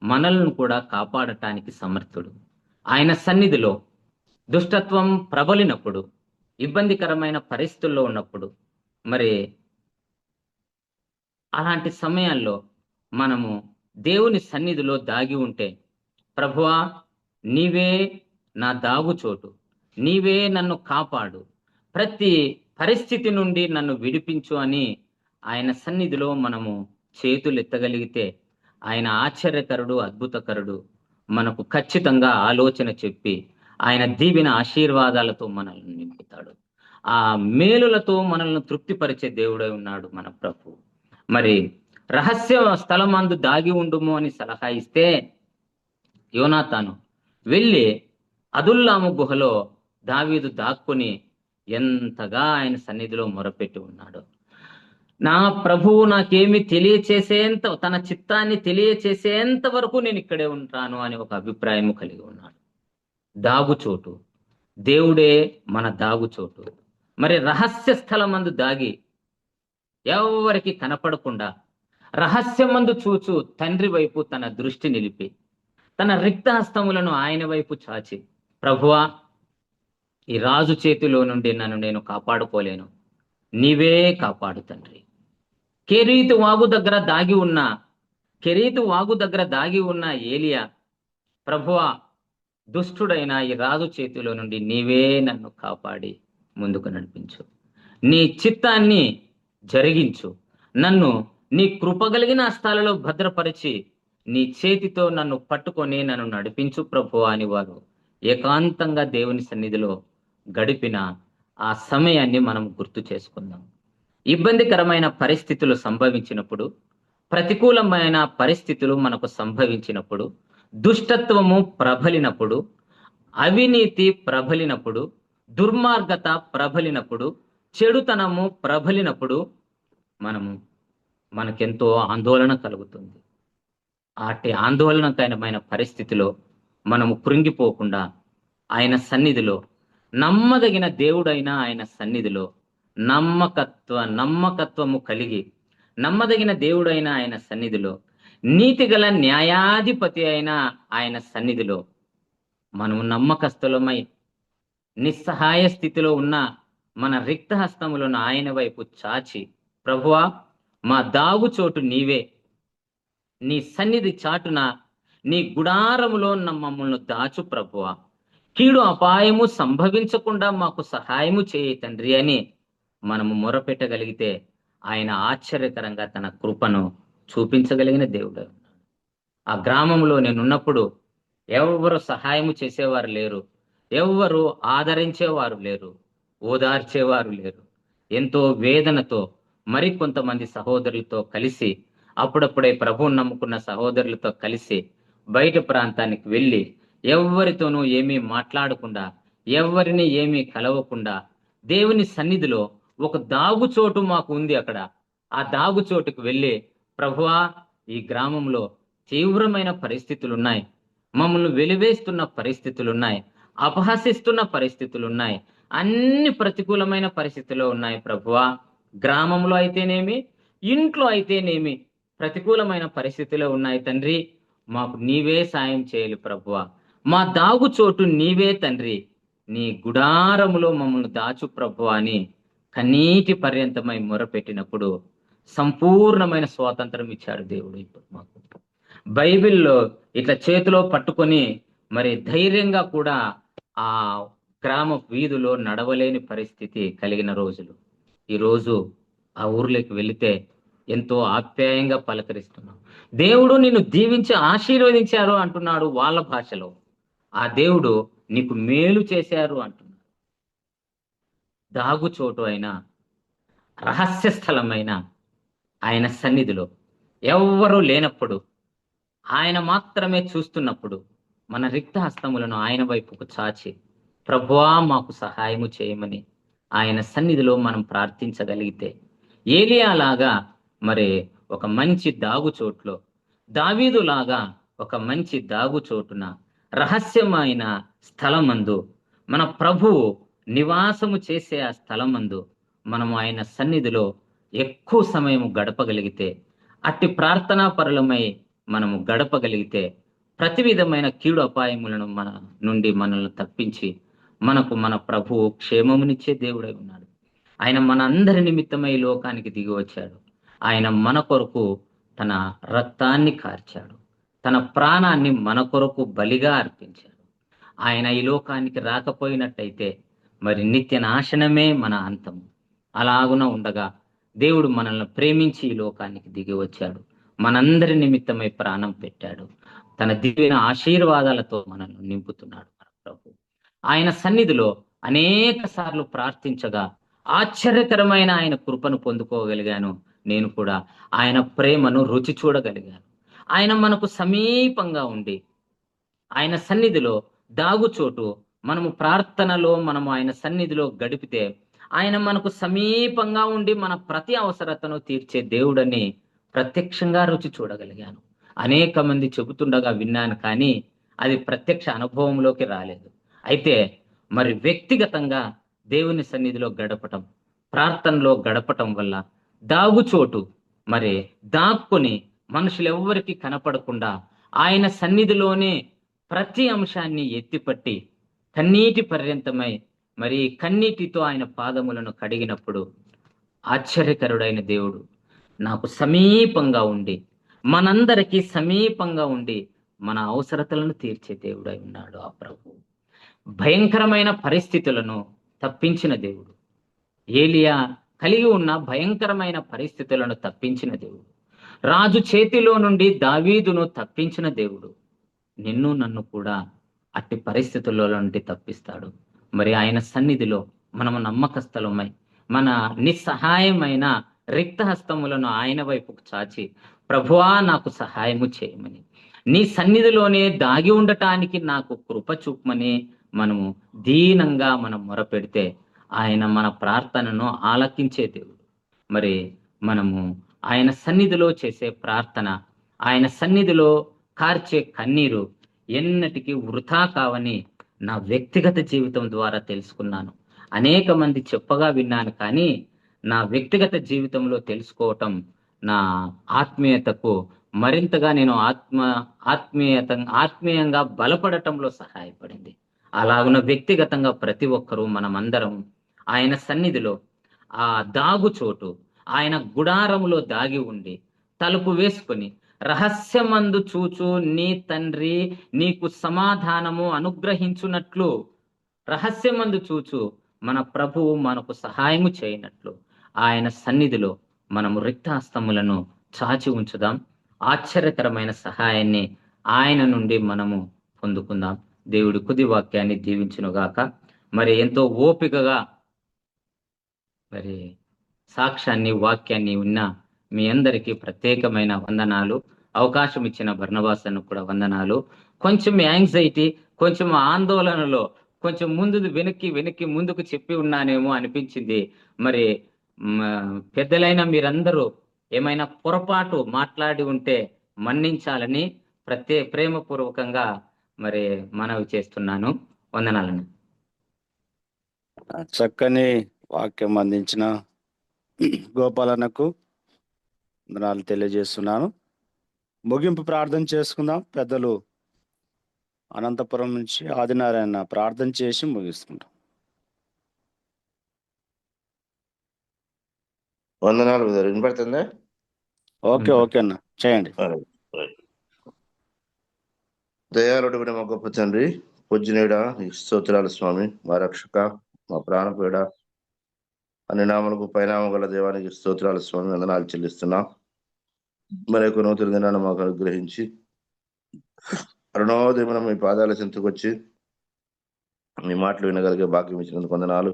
మనల్ని కూడా కాపాడటానికి సమర్థుడు. ఆయన సన్నిధిలో దుష్టత్వం ప్రబలినప్పుడు, ఇబ్బందికరమైన పరిస్థితుల్లో ఉన్నప్పుడు, మరి అలాంటి సమయాల్లో మనము దేవుని సన్నిధిలో దాగి ఉంటే, ప్రభువా నీవే నా దాగుచోటు, నీవే నన్ను కాపాడు, ప్రతి పరిస్థితి నుండి నన్ను విడిపించు అని ఆయన సన్నిధిలో మనము చేతులు ఎత్తగలిగితే ఆయన ఆశ్చర్యకరుడు, అద్భుతకరుడు, మనకు ఖచ్చితంగా ఆలోచన చెప్పి ఆయన దీవెన ఆశీర్వాదాలతో మనల్ని నింపుతాడు. ఆ మేలులతో మనల్ని తృప్తిపరిచే దేవుడై ఉన్నాడు మన ప్రభు. మరి రహస్య స్థలమందు దాగి ఉండుము అని సలహా ఇస్తే యోనాతాను వెళ్ళి అదుల్లాము గుహలో దావీదు దాక్కుని ఎంతగా ఆయన సన్నిధిలో మొరపెట్టి ఉన్నాడు. నా ప్రభువు నాకేమి తెలియచేసేంత, తన చిత్తాన్ని తెలియచేసేంత వరకు నేను ఇక్కడే ఉంటాను అని ఒక అభిప్రాయం కలిగి ఉన్నాడు. దాగుచోటు, దేవుడే మన దాగుచోటు. మరి రహస్య స్థలమందు దాగి ఎవరికి కనపడకుండా రహస్యమందు చూచు తండ్రి వైపు తన దృష్టి నిలిపి తన రిక్తహస్తములను ఆయన వైపు చాచి, ప్రభువా, ఈ రాజు చేతిలో నుండి నన్ను నేను కాపాడుకోలేను, నీవే కాపాడు తండ్రి. కెరీతు వాగు దగ్గర దాగి ఉన్న ఏలియా, ప్రభువా, దుష్టుడైన ఈ రాజు చేతిలో నుండి నీవే నన్ను కాపాడి ముందుకు నడిపించు, నీ చిత్తాన్ని జరిగించు, నన్ను నీ కృపగలిగిన హస్తాలలో భద్రపరిచి నీ చేతితో నన్ను పట్టుకొని నన్ను నడిపించు ప్రభువా అని వారు ఏకాంతంగా దేవుని సన్నిధిలో గడిపిన ఆ సమయాన్ని మనం గుర్తు చేసుకుందాం. ఇబ్బందికరమైన పరిస్థితులు సంభవించినప్పుడు, ప్రతికూలమైన పరిస్థితులు మనకు సంభవించినప్పుడు, దుష్టత్వము ప్రబలినప్పుడు, అవినీతి ప్రబలినప్పుడు, దుర్మార్గత ప్రబలినప్పుడు, చెడుతనము ప్రబలినప్పుడు మనకెంతో ఆందోళన కలుగుతుంది. అట్టి ఆందోళనకరమైన పరిస్థితిలో మనము కృంగిపోకుండా ఆయన సన్నిధిలో, నమ్మదగిన దేవుడైన ఆయన సన్నిధిలో నమ్మకత్వము కలిగి, నమ్మదగిన దేవుడైన ఆయన సన్నిధిలో, నీతిగల న్యాయాధిపతి అయిన ఆయన సన్నిధిలో మనము నమ్మకస్తులమై నిస్సహాయ స్థితిలో ఉన్న మన రిక్తహస్తములను ఆయన వైపు చాచి, ప్రభువా, మా దాగుచోటు నీవే, నీ సన్నిధి చాటున నీ గుడారములో మమ్మల్ని దాచు ప్రభువా, కీడు అపాయము సంభవించకుండా మాకు సహాయము చేయి తండ్రి అని మనము మొరపెట్టగలిగితే ఆయన ఆశ్చర్యకరంగా తన కృపను చూపించగలిగిన దేవుడు. ఆ గ్రామంలో నేనున్నప్పుడు ఎవరు సహాయము చేసేవారు లేరు, ఎవరు ఆదరించేవారు లేరు, ఓదార్చేవారు లేరు. ఎంతో వేదనతో మరికొంతమంది సహోదరులతో కలిసి, అప్పుడప్పుడే ప్రభువును నమ్ముకున్న సహోదరులతో కలిసి బయట ప్రాంతానికి వెళ్ళి ఎవరితోనూ ఏమీ మాట్లాడకుండా, ఎవరిని ఏమీ కలవకుండా, దేవుని సన్నిధిలో ఒక దాగుచోటు మాకు ఉంది అక్కడ, ఆ దాగుచోటుకు వెళ్ళి, ప్రభువా, ఈ గ్రామంలో తీవ్రమైన పరిస్థితులున్నాయి, మమ్మల్ని వెలివేస్తున్న పరిస్థితులున్నాయి, అపహసిస్తున్న పరిస్థితులున్నాయి, అన్ని ప్రతికూలమైన పరిస్థితులు ఉన్నాయి ప్రభువా, గ్రామంలో అయితేనేమి, ఇంట్లో అయితేనేమి ప్రతికూలమైన పరిస్థితులు ఉన్నాయి తండ్రి, మాకు నీవే సాయం చేయాలి ప్రభువా, మా దాగుచోటు నీవే తండ్రి, నీ గుడారములో మమ్మల్ని దాచు ప్రభువా అని కన్నీటి పర్యంతమై మొరపెట్టినప్పుడు సంపూర్ణమైన స్వాతంత్రం ఇచ్చాడు దేవుడు. ఇప్పుడు మాకు బైబిల్లో ఇట్లా చేతిలో పట్టుకొని మరి ధైర్యంగా కూడా ఆ గ్రామ వీధిలో నడవలేని పరిస్థితి కలిగిన రోజులు. ఈరోజు ఆ ఊర్లోకి వెళితే ఎంతో ఆప్యాయంగా పలకరిస్తున్నాం. దేవుడు నిన్ను దీవించి ఆశీర్వదించారు అంటున్నాడు వాళ్ళ భాషలో. ఆ దేవుడు నీకు మేలు చేశారు అంటున్నాడు. దాగుచోటు అయిన, రహస్య స్థలమైన ఆయన సన్నిధిలో ఎవ్వరూ లేనప్పుడు, ఆయన మాత్రమే చూస్తున్నప్పుడు మన రిక్త హస్తములను ఆయన వైపుకు చాచి, ప్రభువా మాకు సహాయము చేయమని ఆయన సన్నిధిలో మనం ప్రార్థించగలిగితే, ఏలియా లాగా మరి ఒక మంచి దాగుచోట్లో, దావీదు లాగా ఒక మంచి దాగుచోటున, రహస్యమైన స్థలమందు, మన ప్రభువు నివాసము చేసే ఆ స్థలమందు మనము ఆయన సన్నిధిలో ఎక్కువ సమయం గడపగలిగితే, అట్టి ప్రార్థనా పరులమై మనము గడపగలిగితే, ప్రతి విధమైన కీడు అపాయములను మన నుండి మనల్ని తప్పించి మనకు మన ప్రభువు క్షేమమునిచ్చే దేవుడై ఉన్నాడు. ఆయన మన అందరి నిమిత్తమై లోకానికి దిగి వచ్చాడు. ఆయన మన కొరకు తన రక్తాన్ని కార్చాడు, తన ప్రాణాన్ని మన కొరకు బలిగా అర్పించాడు. ఆయన ఈ లోకానికి రాకపోయినట్టయితే మరి నిత్య నాశనమే మన అంతము. అలాగున ఉండగా దేవుడు మనల్ని ప్రేమించి ఈ లోకానికి దిగి వచ్చాడు, మనందరి నిమిత్తమై ప్రాణం పెట్టాడు, తన దివ్యమైన ఆశీర్వాదాలతో మనల్ని నింపుతున్నాడు మన ప్రభు. ఆయన సన్నిధిలో అనేక సార్లు ప్రార్థించగా ఆశ్చర్యకరమైన ఆయన కృపను పొందుకోగలిగాను. నేను కూడా ఆయన ప్రేమను రుచి చూడగలిగాను. ఆయన మనకు సమీపంగా ఉండి ఆయన సన్నిధిలో దాగుచోటు, మనము ప్రార్థనలో మనము ఆయన సన్నిధిలో గడిపితే ఆయన మనకు సమీపంగా ఉండి మన ప్రతి అవసరతను తీర్చే దేవుడని ప్రత్యక్షంగా రుచి చూడగలిగాను. అనేక మంది చెబుతుండగా విన్నాను, కానీ అది ప్రత్యక్ష అనుభవంలోకి రాలేదు. అయితే మరి వ్యక్తిగతంగా దేవుని సన్నిధిలో గడపటం, ప్రార్థనలో గడపటం వల్ల దాగుచోటు, మరి దాక్కుని మనుషులెవ్వరికి కనపడకుండా ఆయన సన్నిధిలోనే ప్రతి అంశాన్ని ఎత్తిపట్టి కన్నీటి పర్యంతమై మరి కన్నీటితో ఆయన పాదములను కడిగినప్పుడు ఆశ్చర్యకరుడైన దేవుడు నాకు సమీపంగా ఉండి, మనందరికీ సమీపంగా ఉండి మన అవసరతలను తీర్చే దేవుడై ఉన్నాడు ఆ ప్రభు. భయంకరమైన పరిస్థితులను తప్పించిన దేవుడు, ఏలియా కలిగి ఉన్న భయంకరమైన పరిస్థితులను తప్పించిన దేవుడు, రాజు చేతిలో నుండి దావీదును తప్పించిన దేవుడు నిన్ను నన్ను కూడా అట్టి పరిస్థితుల్లో నుండి తప్పిస్తాడు. మరి ఆయన సన్నిధిలో మనము నమ్మకస్థలమై మన నిస్సహాయమైన రిక్త హస్తములను ఆయన వైపుకు చాచి, ప్రభువా నాకు సహాయము చేయమని, నీ సన్నిధిలోనే దాగి ఉండటానికి నాకు కృప చూపమని మనము దీనంగా మనం మొరపెడితే ఆయన మన ప్రార్థనను ఆలకించే దేవుడు. మరి మనము ఆయన సన్నిధిలో చేసే ప్రార్థన, ఆయన సన్నిధిలో కార్చే కన్నీరు ఎన్నటికీ వృథా కావని నా వ్యక్తిగత జీవితం ద్వారా తెలుసుకున్నాను. అనేక మంది చెప్పగా విన్నాను, కానీ నా వ్యక్తిగత జీవితంలో తెలుసుకోవటం నా ఆత్మీయతకు మరింతగా నేను ఆత్మీయంగా బలపడటంలో సహాయపడింది. అలాగున వ్యక్తిగతంగా ప్రతి ఒక్కరూ మనమందరం ఆయన సన్నిధిలో ఆ దాగుచోటు, ఆయన గుడారములో దాగి ఉండి తలుపు వేసుకొని రహస్యమందు చూచు నీ తండ్రి నీకు సమాధానము అనుగ్రహించున్నట్లు, రహస్యమందు చూచు మన ప్రభువు మనకు సహాయము చేయనట్లు ఆయన సన్నిధిలో మనము రిక్తహస్తములను చాచి ఉంచుదాం. ఆశ్చర్యకరమైన సహాయాన్ని ఆయన నుండి మనము పొందుకుందాం. దేవుడి కొద్ది వాక్యాన్ని దీవించునుగాక. మరి ఎంతో ఓపికగా మరి సాక్ష్యాన్ని, వాక్యాన్ని ఉన్న మీ అందరికీ ప్రత్యేకమైన వందనాలు. అవకాశం ఇచ్చిన బర్నబాసను కూడా వందనాలు. కొంచెం యాంగ్జైటీ, కొంచెం ఆందోళనలో కొంచెం వెనక్కి ముందుకు చెప్పి ఉన్నానేమో అనిపించింది. మరి పెద్దలైన మీరందరూ ఏమైనా పొరపాటు మాట్లాడి ఉంటే మన్నించాలని ప్రేమపూర్వకంగా మరి మనవి చేస్తున్నాను. వందనాలను. చక్కని వాక్యం అందించిన గోపాలన్నకు వందనాలు తెలియజేస్తున్నాను. ముగింపు ప్రార్థన చేసుకుందాం. పెద్దలు అనంతపురం నుంచి ఆదినారాయణ ప్రార్థన చేసి ముగిస్తుంటాం. వందనాలు వినపడుతుందా? ఓకే అన్న, చేయండి. దయాళుడు మా గొప్ప తండ్రి, పూజ్యునేడా స్తోత్రాలు స్వామి, మా రక్షక, మా ప్రాణపీడ అన్ని నామలకు పైనామం గల దేవానికి స్తోత్రాలు స్వామి, వందనాలు చెల్లిస్తున్నాం. మరి యొక్క నూతన దినాన్ని మాకు అనుగ్రహించి అరుణోదయమున మీ పాదాల చెంతకొచ్చి మీ మాటలు వినగలిగే భాగ్యం ఇచ్చినందుకు వందనాలు.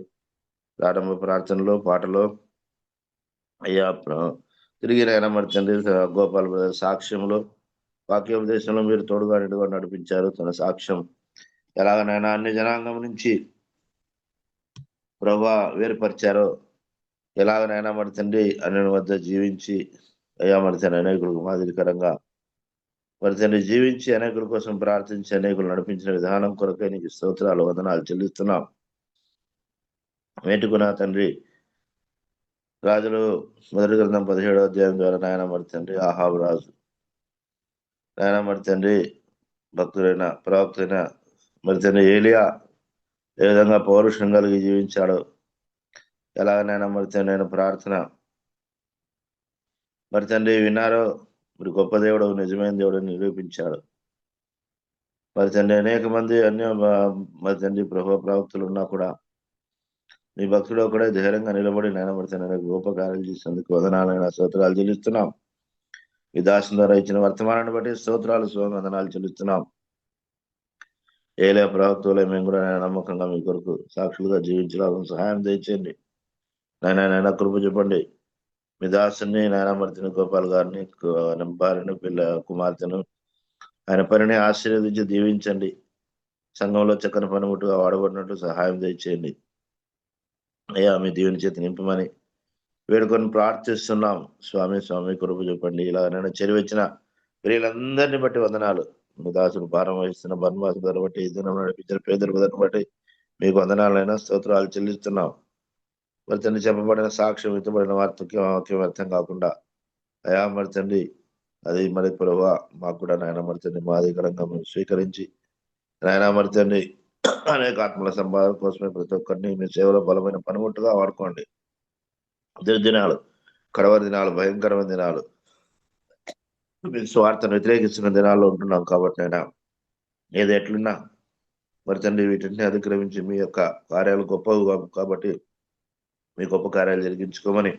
ప్రారంభ ప్రార్థనలో, పాటలో అయ్యా తిరిగి నాయన మరి తండ్రి గోపాల్ బ్రదర్ సాక్ష్యంలో, వాక్యోపదేశంలో మీరు తోడుగా నిడుగా నడిపించారు. తన సాక్ష్యం ఎలాగనైనా అన్ని జనాంగం నుంచి ప్రభా వేరుపరిచారో, ఎలాగనైనా మరి తండ్రి అన్ని వద్ద జీవించి అయ్యా మరి తండ్రి అనేకులకు మాదిరికరంగా మరి తండ్రి జీవించి అనేకుల కోసం ప్రార్థించి అనేకులు నడిపించిన విధానం కొరకై నీకు స్తోత్రాలు, వందనాలు చెల్లిస్తున్నాం. వేటుకున్నా తండ్రి రాజులు మొదటి గ్రంథం 17వ అధ్యాయం ద్వారా నాయన మరి తండ్రి ఆహాబు రాజు నాయన మరి తండ్రి భక్తుడైన ప్రవక్తైన మరి తండ్రి ఏలియా ఏ విధంగా పౌరుషం కలిగి జీవించాడో, ఎలాగనైనా మరి తండ్రి నేను ప్రార్థన మరి తండ్రి విన్నారో, మరి గొప్ప దేవుడు, నిజమైన దేవుడు నిరూపించాడు. మరి తండ్రి అనేక మంది మరి తండ్రి ప్రభు ప్రవక్తలు ఉన్నా కూడా నీ భక్తుడు ఒకడే ధైర్యంగా నిలబడి నాయన మరి తండ్రి గొప్ప కార్యాలు చేసేందుకు వందనాలైన స్తోత్రాలు చెల్లిస్తున్నాం. ఈ దాసం ద్వారా ఇచ్చిన వర్తమానాన్ని బట్టి స్తోత్రాలు స్వామి, వందనాలు చెల్లిస్తున్నాం. ఏలే ప్రవక్తలే మేము కూడా నమ్మకంగా మీ కొరకు సాక్షులుగా జీవించడానికి సహాయం తెచ్చండి. నాయన కృప చెప్పండి. మీ దాసుని నాయన మర్తిని గోపాల్ గారిని, భార్యను, కుమార్తెను ఆయన పనిని ఆశీర్వదించి దీవించండి. సంఘంలో చక్కని పనిముట్టుగా వాడబడినట్టు సహాయం దయచేయండి అయ్యా. మీ దీవెని చేతి నింపమని వేడుకొని ప్రార్థిస్తున్నాం స్వామి. స్వామి కృప చూపండి. ఇలాగైనా చెరివచ్చిన వీళ్ళందరినీ బట్టి వందనాలు. మీ దాసులు భారం వహిస్తున్న బన్వాసు ధర బట్టి ఈ దినం నడిపించిన పేదల ధర బట్టి మీకు వందనాలైనా స్తోత్రాలు చెల్లిస్తున్నాం. మరి తండ్రి చెప్పబడిన సాక్ష్యం ఇతబడిన వాక్యం అర్థం కాకుండా అయా మరి తండ్రి అది మరి ప్రభావ మాకు కూడా నాయన మరి తండ్రి మాదికరంగా మేము స్వీకరించి నాయన మరి తండ్రి అనేక ఆత్మల సంపాదన కోసమే ప్రతి ఒక్కరిని మీ సేవలో బలమైన పనిముట్టుగా వాడుకోండి. దినాలు కడవరి దినాలు, భయంకరమైన దినాలు, మీ స్వార్థను వ్యతిరేకిస్తున్న దినాల్లో ఉంటున్నాం కాబట్టి అయినా ఏది ఎట్లున్నా మరి తండ్రి వీటిని అతిక్రమించి మీ యొక్క కార్యాలు గొప్పవి కాబట్టి మీ గొప్ప కార్యాలు జరిగించుకోమని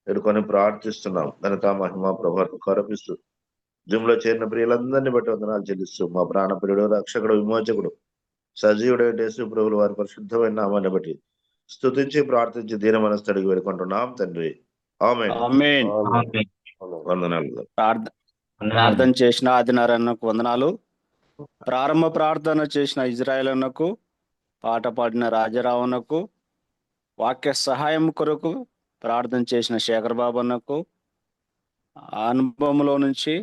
ఎడుకొని ప్రార్థిస్తున్నాం. ఘనత మహిమ ప్రభావం కరపిస్తూ జూమ్లో చేరిన ప్రియులందరినీ బట్టి వందనాలు చెల్లిస్తూ మా ప్రాణప్రియుడు, రక్షకుడు, విమోచకుడు, సజీవుడైన యేసు ప్రభువుల వారి పరిశుద్ధమైన నామాన్ని బట్టి స్తుతించి ప్రార్థించి దీన మనస్సు అడిగి వేడుకుంటున్నాం తండ్రి. ఆమేన్. ఆమేన్. ఆమేన్. వందనాలు. ప్రార్థన చేసిన ఆదినారాయణకు వందనాలు. ప్రారంభ ప్రార్థన చేసిన ఇజ్రాయేల్ అన్నకు, పాట పాడిన రాజారావునకు, వాక్య సహాయం కొరకు ప్రార్థన చేసిన శేఖర్ బాబు అన్నకు, అనుభవంలో నుంచి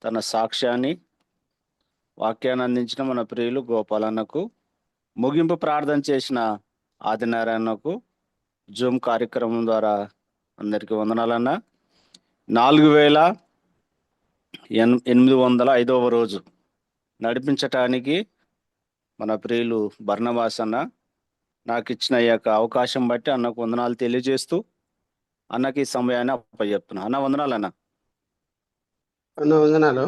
తన సాక్ష్యాన్ని వాక్యాన్ని అందించిన మన ప్రియులు గోపాలన్నకు, ముగింపు ప్రార్థన చేసిన ఆదినారాయణకు, జూమ్ కార్యక్రమం ద్వారా అందరికీ వందనాలన్నా. 4805వ రోజు నడిపించటానికి మన ప్రియులు బర్నబాస్ అన్న నాకు ఇచ్చిన ఈ యొక్క అవకాశం బట్టి అన్నకు వందనాలు తెలియజేస్తూ అన్నకి ఈ సమయాన్ని అప్పచెప్తున్నా. అన్న వందనాలు అన్న. అన్న వందనాలు.